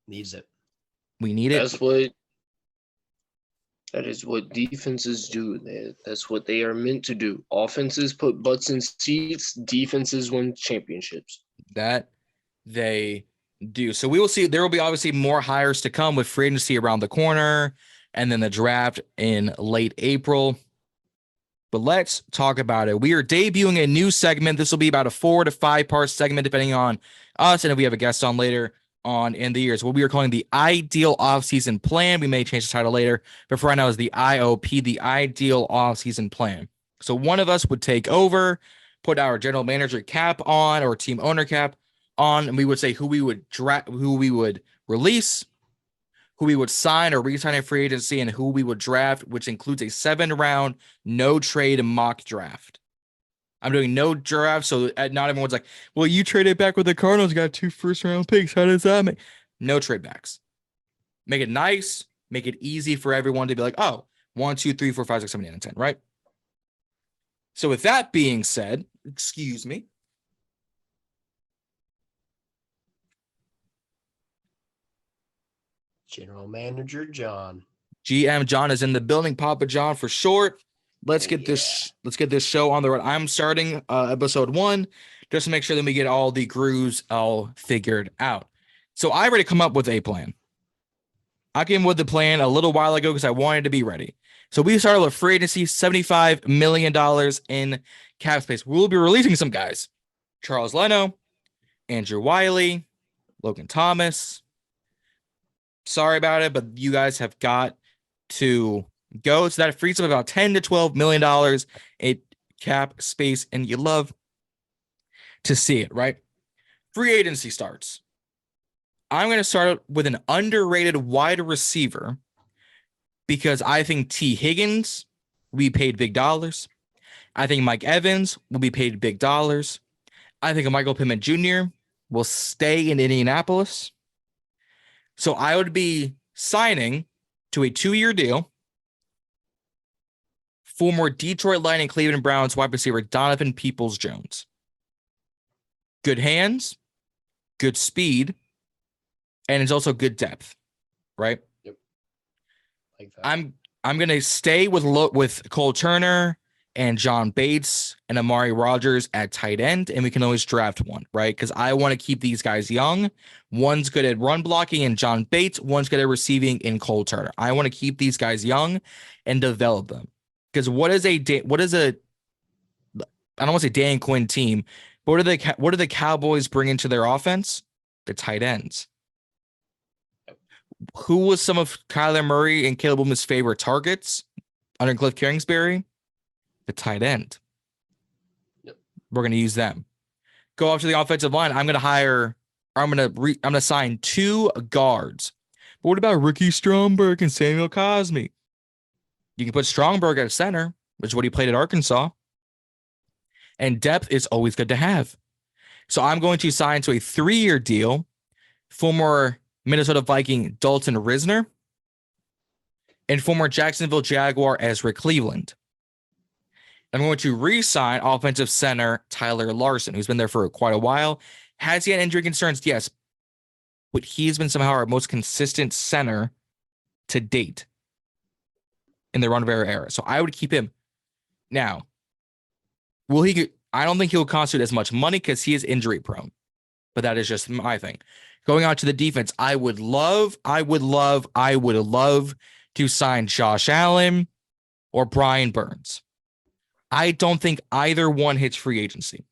Needs it.
We need it.
That is what defenses do. That's what they are meant to do. Offenses put butts in seats. Defenses win championships.
That they do. So we will see. There will be obviously more hires to come with free agency around the corner and then the draft in late April. but let's talk about it. We are debuting a new segment. This will be about a 4 to 5 part segment, depending on us, and if we have a guest on later on in the years. What we are calling the Ideal Offseason Plan. We may change the title later, but for right now is the I.O.P, the Ideal Offseason Plan. So one of us would take over, put our general manager cap on or team owner cap on, and we would say who we would who we would release, who we would sign or re-sign in free agency, and who we would draft, which includes a 7-round no-trade mock draft. I'm doing no draft, so not everyone's like, well, you traded back with the Cardinals, got 2 first-round picks. How does that make? No trade backs. Make it nice, make it easy for everyone to be like, oh, 1, 2, 3, 4, 5, 6, 7, 8, and 10, right? So with that being said, excuse me.
General Manager John.
GM John is in the building. Papa John for short. Let's get this show on the road. I'm starting episode 1 just to make sure that we get all the grooves all figured out. So I already come up with a plan. I came with the plan a little while ago because I wanted to be ready. So we started with free agency, $75 million in cap space. We'll be releasing some guys. Charles Leno, Andrew Wiley, Logan Thomas. Sorry about it, but you guys have got to go. So that frees up about $10 to $12 million in cap space, and you love to see it, right? Free agency starts. I'm going to start with an underrated wide receiver because I think T. Higgins will be paid big dollars. I think Mike Evans will be paid big dollars. I think Michael Pittman Jr. will stay in Indianapolis. So I would be signing to a 2-year deal former Detroit Lightning Cleveland Browns wide receiver Donovan Peoples-Jones. Good hands, good speed, and it's also good depth, right?
Yep. Like that.
I'm gonna stay with Cole Turner and John Bates and Amari Rogers at tight end, and we can always draft one, right? Because I want to keep these guys young. One's good at run blocking in John Bates. One's good at receiving in Cole Turner. I want to keep these guys young and develop them. Because what is a I don't want to say Dan Quinn team, but what do the Cowboys bring into their offense? The tight ends. Who was some of Kyler Murray and Caleb Williams' favorite targets under Cliff Kingsbury? The tight end.
Yep.
We're going to use them. Go off to the offensive line. I'm going to sign 2 guards. But what about Ricky Stromberg and Samuel Cosme? You can put Stromberg at center, which is what he played at Arkansas. And depth is always good to have. So I'm going to sign to a 3-year deal, former Minnesota Viking Dalton Risner, and former Jacksonville Jaguar Ezra Cleveland. I'm going to re-sign offensive center Tyler Larson, who's been there for quite a while. Has he had injury concerns? Yes. But he's been somehow our most consistent center to date in the Ron Rivera era. So I would keep him. Now, I don't think he'll constitute as much money because he is injury prone. But that is just my thing. Going on to the defense, I would love to sign Josh Allen or Brian Burns. I don't think either one hits free agency.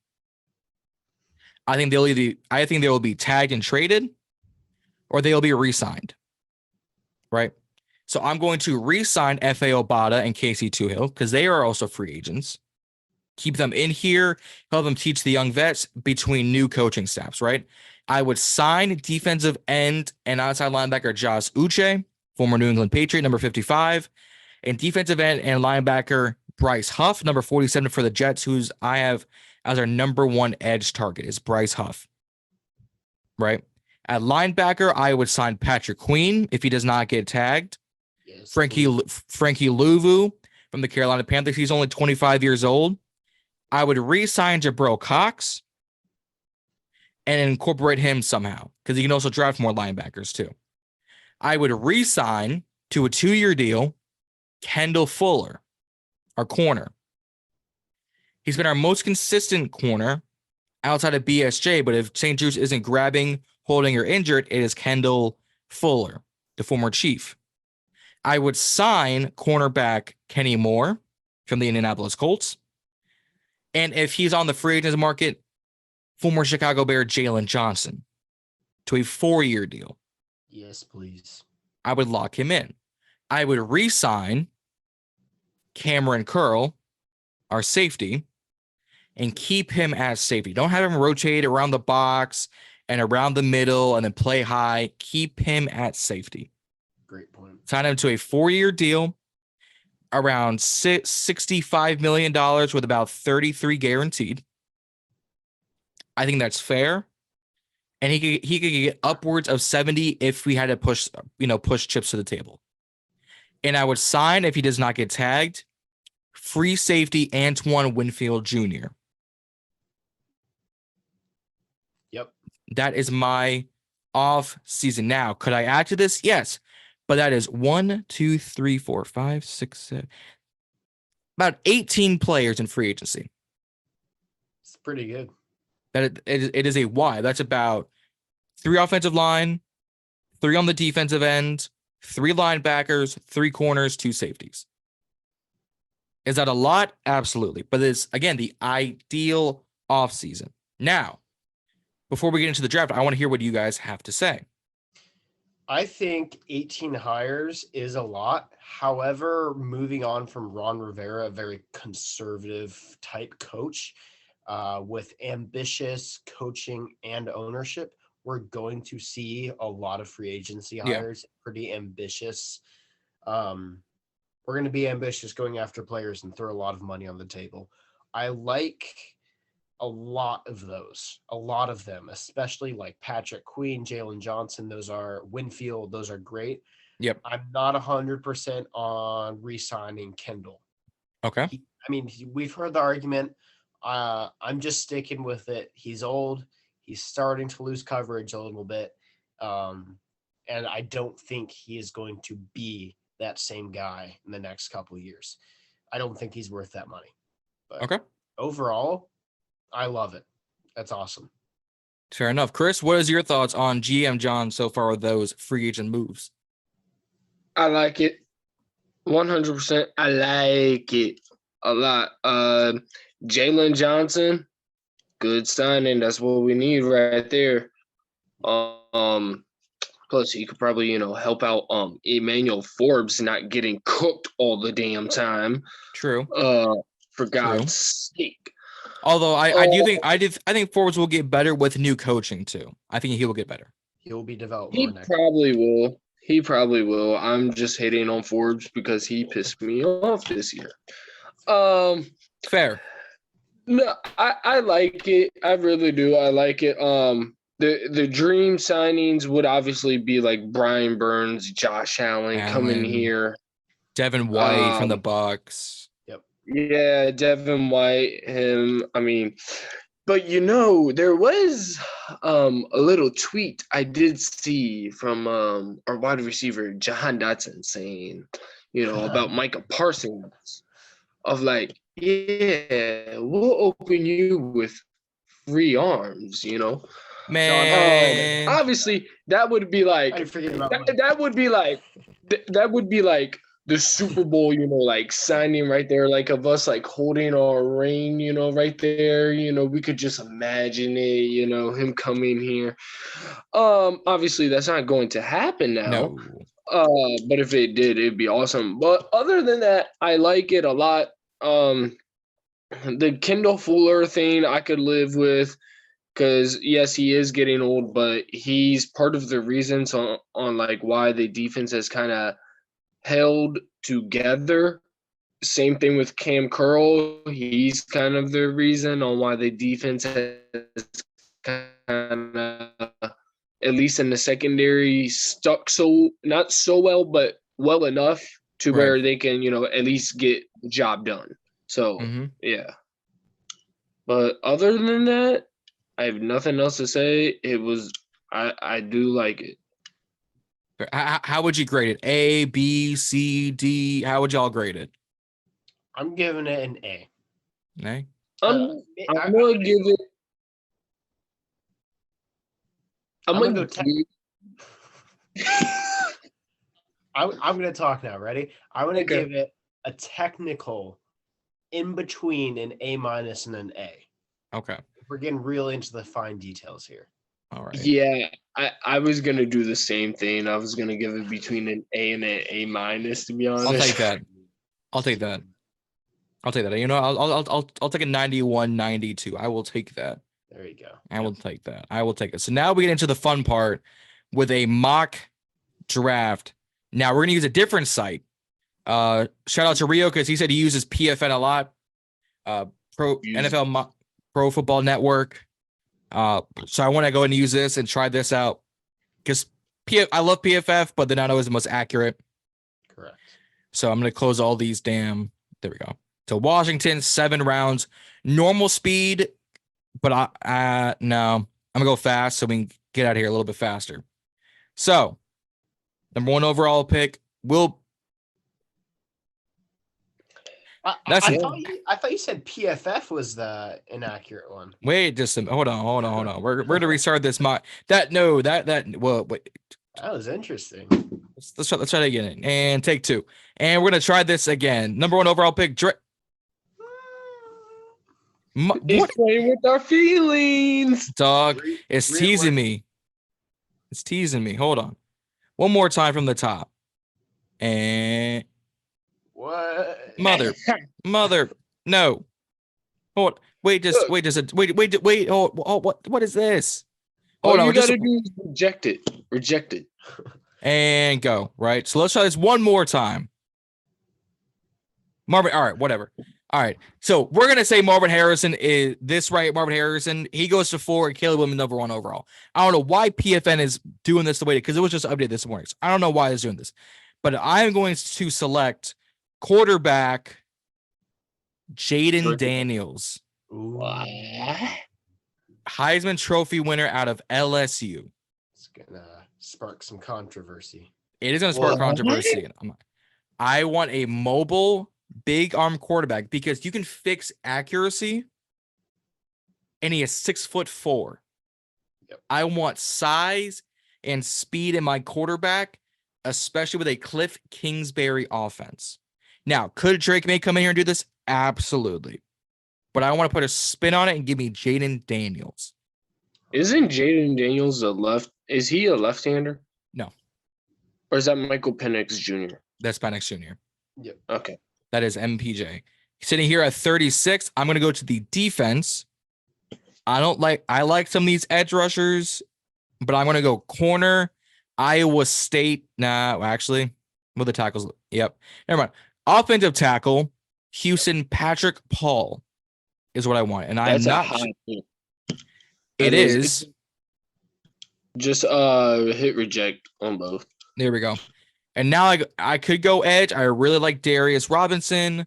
I think they will be tagged and traded, or they'll be re-signed. Right? So I'm going to re-sign F.A. Obata and Casey Tuhill because they are also free agents. Keep them in here, help them teach the young vets between new coaching staffs, right? I would sign defensive end and outside linebacker Josh Uche, former New England Patriot, number 55, and defensive end and linebacker Bryce Huff, number 47 for the Jets, who's I have as our number 1 edge target is Bryce Huff, right? At linebacker, I would sign Patrick Queen if he does not get tagged. Yes, Frankie Louvu from the Carolina Panthers. He's only 25 years old. I would re-sign Jabril Cox and incorporate him somehow because he can also draft more linebackers too. I would re-sign to a 2-year deal Kendall Fuller, our corner. He's been our most consistent corner outside of BSJ, but if St. Jude's isn't grabbing, holding, or injured, it is Kendall Fuller, the former Chief. I would sign cornerback Kenny Moore from the Indianapolis Colts. And if he's on the free agents market, former Chicago Bear Jalen Johnson to a 4-year deal.
Yes, please.
I would lock him in. I would re-sign Cameron Curl, our safety, and keep him as safety. Don't have him rotate around the box and around the middle and then play high. Keep him at safety.
Great point.
Sign him to a 4-year deal, around $65 million with about 33 guaranteed. I think that's fair. And he could get upwards of 70 if we had to push chips to the table. And I would sign, if he does not get tagged, free safety Antoine Winfield Jr.
Yep.
That is my off season. Now, could I add to this? Yes. But that is 1, 2, 3, 4, 5, 6, 7, about 18 players in free agency.
It's pretty good.
That it is a why. That's about 3 offensive line, 3 on the defensive end, 3 linebackers, 3 corners, 2 safeties. Is that a lot? Absolutely. But it's, again, the ideal offseason. Now, before we get into the draft, I want to hear what you guys have to say.
I think 18 hires is a lot. However, moving on from Ron Rivera, a very conservative type coach with ambitious coaching and ownership, we're going to see a lot of free agency hires, pretty ambitious. We're going to be ambitious going after players and throw a lot of money on the table. I like a lot of them, especially like Patrick Queen, Jalen Johnson. Those are Winfield. Those are great.
Yep.
I'm not 100% on re-signing Kendall.
Okay.
We've heard the argument. I'm just sticking with it. He's old. He's starting to lose coverage a little bit. And I don't think he is going to be that same guy in the next couple of years. I don't think he's worth that money. But
okay.
Overall, I love it. That's awesome.
Fair enough. Chris, what is your thoughts on GM John so far with those free agent moves?
I like it. 100%. I like it a lot. Jalen Johnson, good signing. That's what we need right there. Plus, he could probably, help out Emmanuel Forbes not getting cooked all the damn time.
True.
For God's sake.
Although I think Forbes will get better with new coaching too. I think he will get better.
He will be developed
more
next.
He probably will. I'm just hating on Forbes because he pissed me off this year.
Fair.
No, I like it. I really do. I like it. The dream signings would obviously be like Brian Burns, Josh Allen coming here.
Devin White from the Bucks.
Yep.
Yeah, Devin White, him. But there was a little tweet I did see from our wide receiver Jahan Dotson saying, about Micah Parsons, of like, yeah, we'll open you with free arms,
Man,
obviously that would be like that would be like the Super Bowl, like signing right there, like of us like holding our ring, right there. We could just imagine it, him coming here. Obviously that's not going to happen now.
No.
But if it did, it'd be awesome. But other than that, I like it a lot. The Kendall Fuller thing I could live with. Because, yes, he is getting old, but he's part of the reasons on like why the defense has kind of held together. Same thing with Cam Curl. He's kind of the reason on why the defense has kind of, at least in the secondary, stuck not so well, but well enough to where they can, at least get the job done. So, yeah. But other than that, I have nothing else to say. I do like it.
How would you grade it? A, B, C, D? How would y'all grade it?
I'm giving it an A.
A?
I'm going to give it. I'm going to
I'm going to talk now. Ready? I'm going to give it a technical in between an A- and an A.
Okay.
We're getting real into the fine details here.
All right.
Yeah, I was gonna do the same thing. I was gonna give it between an A and an A-, to be honest.
I'll take that. I'll take that. I'll take that. You know, I'll take a 91, 92. I will take that.
There you go.
I will take that. I will take it. So now we get into the fun part with a mock draft. Now we're gonna use a different site. Shout out to Rio because he said he uses PFN a lot. Pro Football Network. So I want to go and use this and try this out because I love PFF, but they're not always the most accurate.
Correct.
So I'm gonna close all these damn. There we go. So Washington, 7 rounds, normal speed, but no, I'm gonna go fast so we can get out of here a little bit faster. So, number 1 overall pick will.
I thought you said PFF was the inaccurate one.
Wait, just hold on. We're gonna restart this mock. Wait.
That was interesting.
Let's try that again and take 2, and we're gonna try this again. Number 1 overall pick,
It's playing with our feelings,
dog. It's teasing me. It's teasing me. Hold on. One more time from the top. And
what?
Mother. No. Hold. Wait. Oh, what is this? Hold on.
You gotta do is reject it.
And go. Right. So let's try this one more time. Marvin. All right. Whatever. All right. So we're gonna say Marvin Harrison is this right. Marvin Harrison. He goes to 4. And Caleb Williams number 1 overall. I don't know why PFN is doing this the way because it was just updated this morning. So I don't know why it's doing this, but I am going to select quarterback Jaden Daniels.
What?
Heisman Trophy winner out of LSU.
It's gonna spark some controversy.
It is gonna spark controversy. I want a mobile, big arm quarterback because you can fix accuracy, and he is 6'4".
Yep.
I want size and speed in my quarterback, especially with a Cliff Kingsbury offense. Now, could Drake May come in here and do this? Absolutely. But I want to put a spin on it and give me Jaden Daniels.
Isn't Jaden Daniels is he a left-hander?
No.
Or is that Michael Penix Jr.?
That's Penix Jr.
Yep.
Okay. That is MPJ. Sitting here at 36, I'm going to go to the defense. I like some of these edge rushers, but I'm going to go corner. Iowa State. Nah, actually, with the tackles. Yep. Never mind. Offensive tackle, Houston Patrick Paul is what I want. And I'm not. It is.
Just hit reject on both.
There we go. And now I could go edge. I really like Darius Robinson,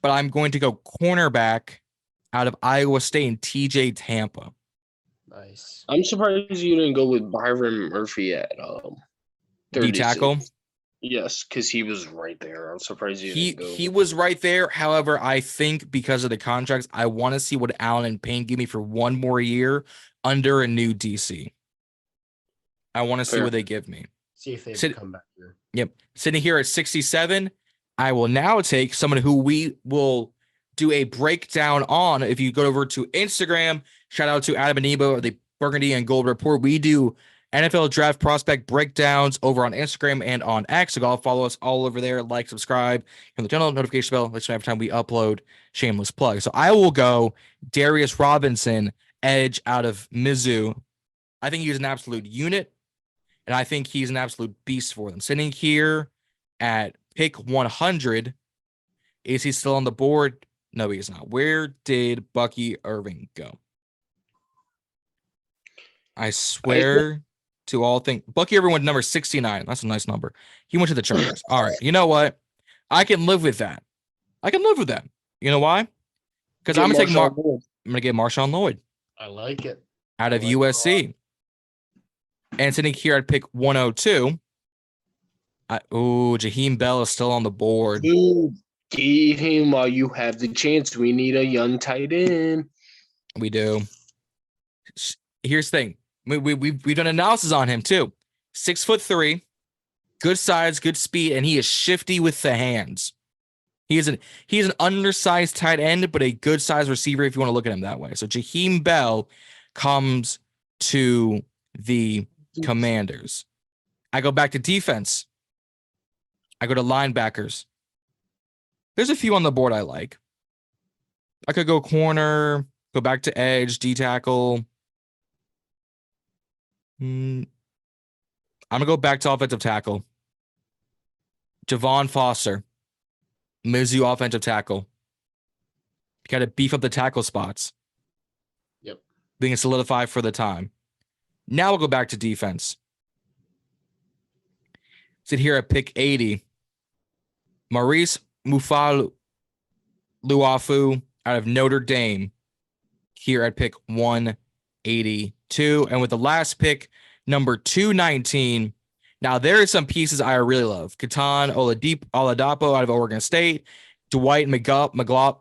but I'm going to go cornerback out of Iowa State and TJ Tampa.
Nice.
I'm surprised you didn't go with Byron Murphy at
D tackle.
Yes, because he was right there. I'm surprised you didn't go.
He was right there. However, I think because of the contracts, I want to see what Allen and Payne give me for one more year under a new DC. I want to see what they give me.
See if they come back here.
Yep. Sitting here at 67, I will now take someone who we will do a breakdown on. If you go over to Instagram, shout out to Adam and Nebo, the Burgundy and Gold Report. We do NFL draft prospect breakdowns over on Instagram and on X. So go follow us all over there. Like, subscribe, and the channel notification bell. Let you know every time we upload. Shameless plug. So I will go Darius Robinson, edge out of Mizzou. I think he's an absolute unit, and I think he's an absolute beast for them. Sitting here at pick 100, is he still on the board? No, he's not. Where did Bucky Irving go? I swear to all things. Bucky Irving went number 69. That's a nice number. He went to the Chargers. All right. You know what? I can live with that. You know why? Because I'm going to get Marshawn Lloyd.
I like it.
Out of USC. And sitting here at pick 102. Jaheim Bell is still on the board.
Dude, give him while you have the chance. We need a young tight end.
We do. Here's the thing. We've done analysis on him too. 6'3", good size, good speed, and he is shifty with the hands. He's an undersized tight end, but a good size receiver if you want to look at him that way. So Jaheim Bell comes to the Commanders. I go back to defense. I go to linebackers. There's a few on the board I like. I could go corner, go back to edge, D tackle. I'm going to go back to offensive tackle. Javon Foster, Mizzou offensive tackle. You got to beef up the tackle spots.
Yep.
Being solidified for the time. Now we'll go back to defense. Sit here at pick 80. Maurice Mufaluafu out of Notre Dame here at pick 182. And with the last pick, number 219. Now, there are some pieces I really love. Keaton Oladapo out of Oregon State. Dwight McGlothern.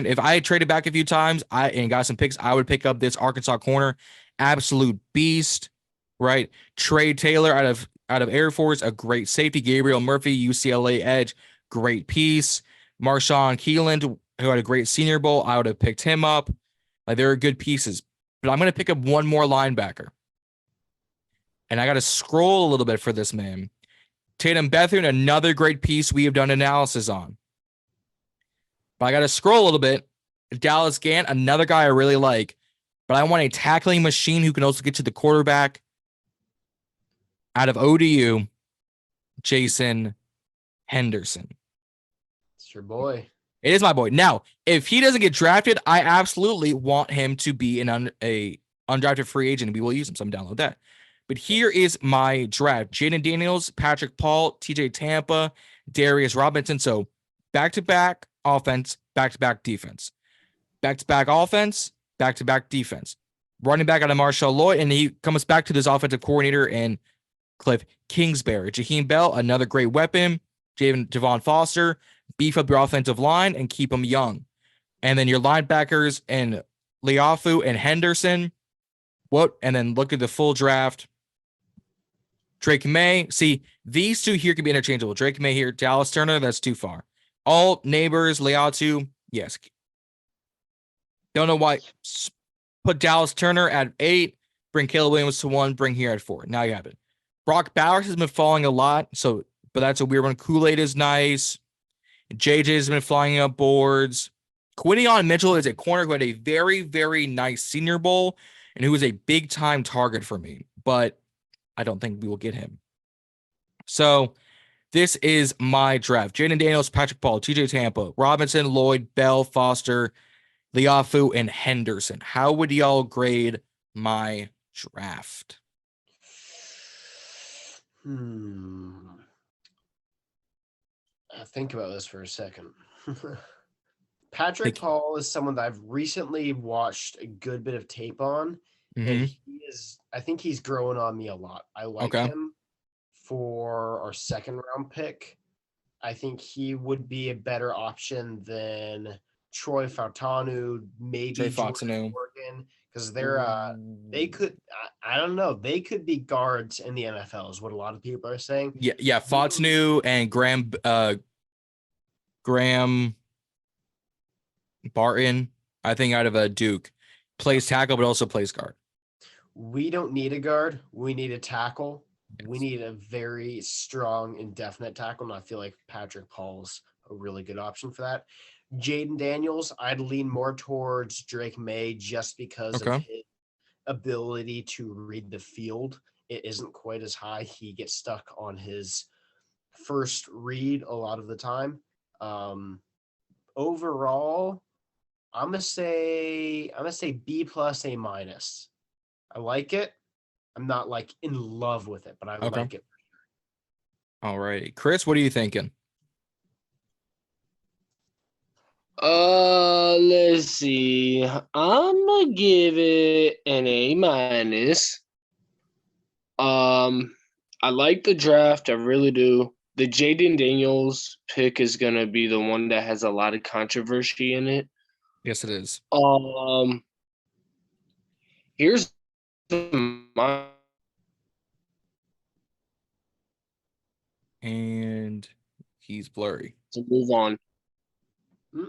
If I had traded back a few times and got some picks, I would pick up this Arkansas corner. Absolute beast, right? Trey Taylor out of Air Force, a great safety. Gabriel Murphy, UCLA edge, great piece. Marshawn Keeland, who had a great Senior Bowl, I would have picked him up. Like, there are good pieces. But I'm going to pick up one more linebacker. And I got to scroll a little bit for this man. Tatum Bethune, another great piece we have done analysis on. But I got to scroll a little bit. Dallas Gant, another guy I really like. But I want a tackling machine who can also get to the quarterback. Out of ODU, Jason Henderson.
It's your boy.
It is my boy. Now, if he doesn't get drafted, I absolutely want him to be a undrafted free agent, and we will use him. So I'm down with that. But here is my draft. Jaden Daniels, Patrick Paul, TJ Tampa, Darius Robinson. So back-to-back offense, back-to-back defense. Back-to-back offense, back-to-back defense. Running back out of Marshall Lloyd, and he comes back to this offensive coordinator and Cliff Kingsbury. Jaheim Bell, another great weapon. Javon Foster, beef up your offensive line and keep them young. And then your linebackers and Leafu and Henderson. And then look at the full draft. Drake May. See, these two here can be interchangeable. Drake May here, Dallas Turner, that's too far. All neighbors, Leatu, yes. Don't know why. Put Dallas Turner at 8, bring Caleb Williams to 1, bring here at 4. Now you have it. Brock Bowers has been falling a lot, but that's a weird one. Kool-Aid is nice. JJ has been flying up boards. Quinnion Mitchell is a corner who had a very, very nice Senior Bowl and who was a big-time target for me, but I don't think we will get him. So this is my draft. Jaden Daniels, Patrick Paul, TJ Tampa, Robinson, Lloyd, Bell, Foster, Leafu, and Henderson. How would y'all grade my draft?
Think about this for a second. Patrick Paul is someone that I've recently watched a good bit of tape on. And I think he's growing on me a lot. I like him for our second round pick. I think he would be a better option than Troy Fautanu, maybe Jordan Morgan, because they could, I don't know, they could be guards in the NFL is what a lot of people are saying.
Yeah, Fautanu and Graham Barton, I think out of Duke, plays tackle but also plays guard.
We don't need a guard. We need a tackle. Yes. We need a very strong, indefinite tackle, and I feel like Patrick Paul's a really good option for that. Jaden Daniels, I'd lean more towards Drake May just because of his ability to read the field. It isn't quite as high. He gets stuck on his first read a lot of the time. Overall, I'm gonna say B+, A-. I like it. I'm not like in love with it, but I like it.
All right, Chris, what are you thinking?
Let's see. I'm gonna give it an A-. I like the draft. I really do. The Jaden Daniels pick is gonna be the one that has a lot of controversy in it.
Yes, it is.
Here's my.
And he's blurry.
to move on.
Hmm?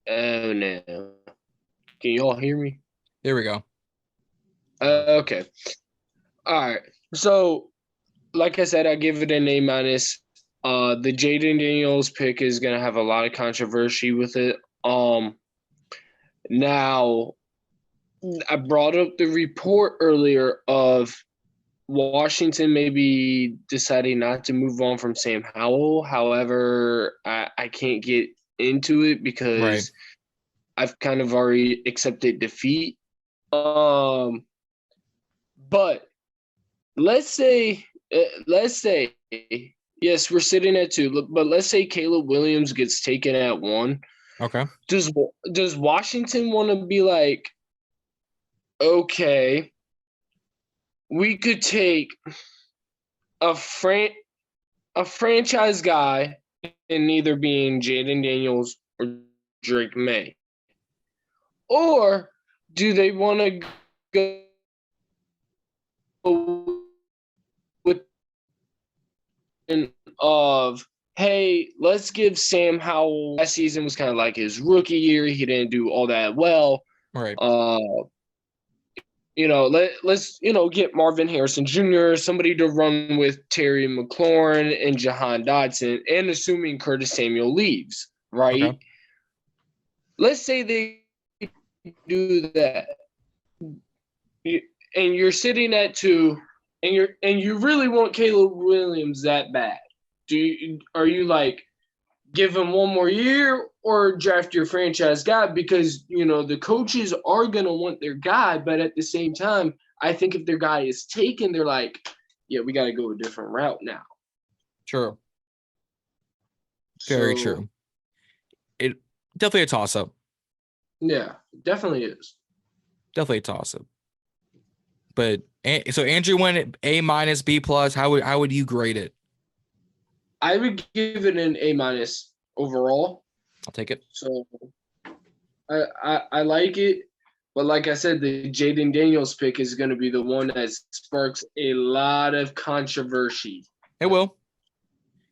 Oh no. Can y'all hear me?
There we go.
Okay. All right. So, like I said, I give it an A minus. The Jaden Daniels pick is gonna have a lot of controversy with it. Now, I brought up the report earlier of Washington maybe deciding not to move on from Sam Howell. However, I can't get into it because
Right.
I've kind of already accepted defeat. But let's say, yes, we're sitting at 2, but let's say Caleb Williams gets taken at 1.
Okay.
Does Washington want to be like, okay, we could take a franchise guy in either being Jaden Daniels or Drake May, or do they want to go with of, hey, let's give Sam Howell, last season was kind of like his rookie year. He didn't do all that well.
Right.
Let's get Marvin Harrison Jr., somebody to run with Terry McLaurin and Jahan Dotson, and assuming Curtis Samuel leaves, right?
Okay.
Let's say they do that, and you're sitting at 2, and you really want Caleb Williams that bad. Are you like, give him one more year or draft your franchise guy? Because, the coaches are going to want their guy, but at the same time, I think if their guy is taken, they're like, yeah, we got to go a different route now.
True. Very
So,
true. It definitely a toss-up.
Yeah, definitely is.
Definitely a toss-up. But so Andrew went A minus, B plus. How would you grade it?
I would give it an A minus overall.
I'll take it.
So I like it, but like I said, the Jaden Daniels pick is going to be the one that sparks a lot of controversy.
It will.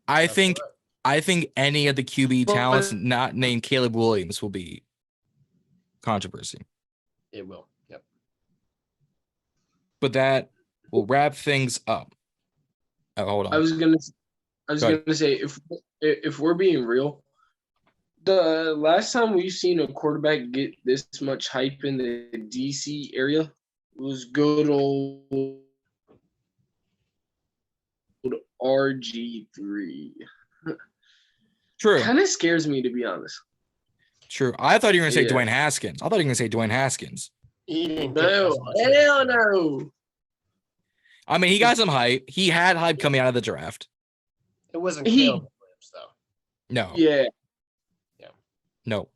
I
That's
think
right.
any of the QB
But-
talents not named Caleb Williams will be controversy.
It will. Yep.
But that will wrap things up. Oh, hold on.
I was gonna
Go ahead.
say, if we're being real, the last time we've seen a quarterback get this much hype in the DC area was good old RG3.
True.
Kind of scares me, to be honest.
True. I thought you were going to say
Yeah.
Dwayne Haskins. I thought you were going to say Dwayne Haskins.
He didn't get
No,
as much hype.
hell no.
I mean, he got some hype. He had hype coming out of the draft.
It wasn't
He-
Caleb Williams, though.
No.
Yeah.
No.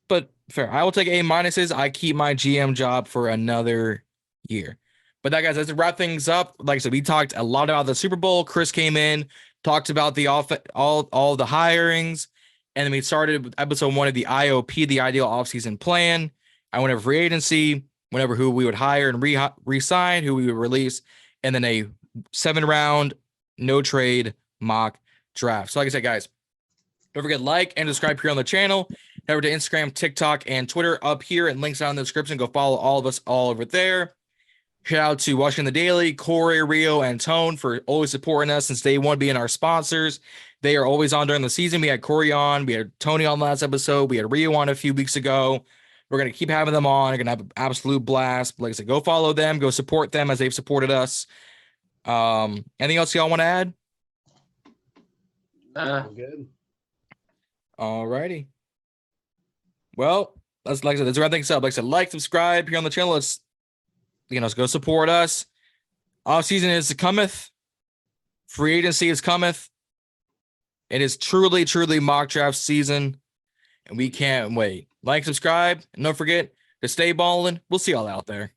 But fair. I will take A minuses. I keep my GM job for another year. But that, guys, let's wrap things up. Like I said, we talked a lot about the Super Bowl. Chris came in, talked about the all the hirings, and then we started with episode 1 of the I.O.P, the ideal offseason plan. I went over free agency, went over who we would hire and re-sign, who we would release, and then a 7-round no trade mock draft. So like I said, guys, don't forget like and subscribe here on the channel. Head over to Instagram, TikTok, and Twitter up here, and links down in the description. Go follow all of us all over there. Shout out to Washington the Daily, Corey, Rio, and Tone for always supporting us since day one, being our sponsors. They are always on during the season. We had Corey on, we had Tony on last episode, we had Rio on a few weeks ago. We're going to keep having them on. We're going to have an absolute blast. Like I said, go follow them, go support them as they've supported us. Anything else y'all want to add?
Nah.
We're good.
All righty. Well, let's wrap things up. Like I said, like, subscribe here on the channel. Let's go support us. Offseason is cometh. Free agency is cometh. It is truly, truly mock draft season, and we can't wait. Like, subscribe, and don't forget to stay ballin'. We'll see y'all out there.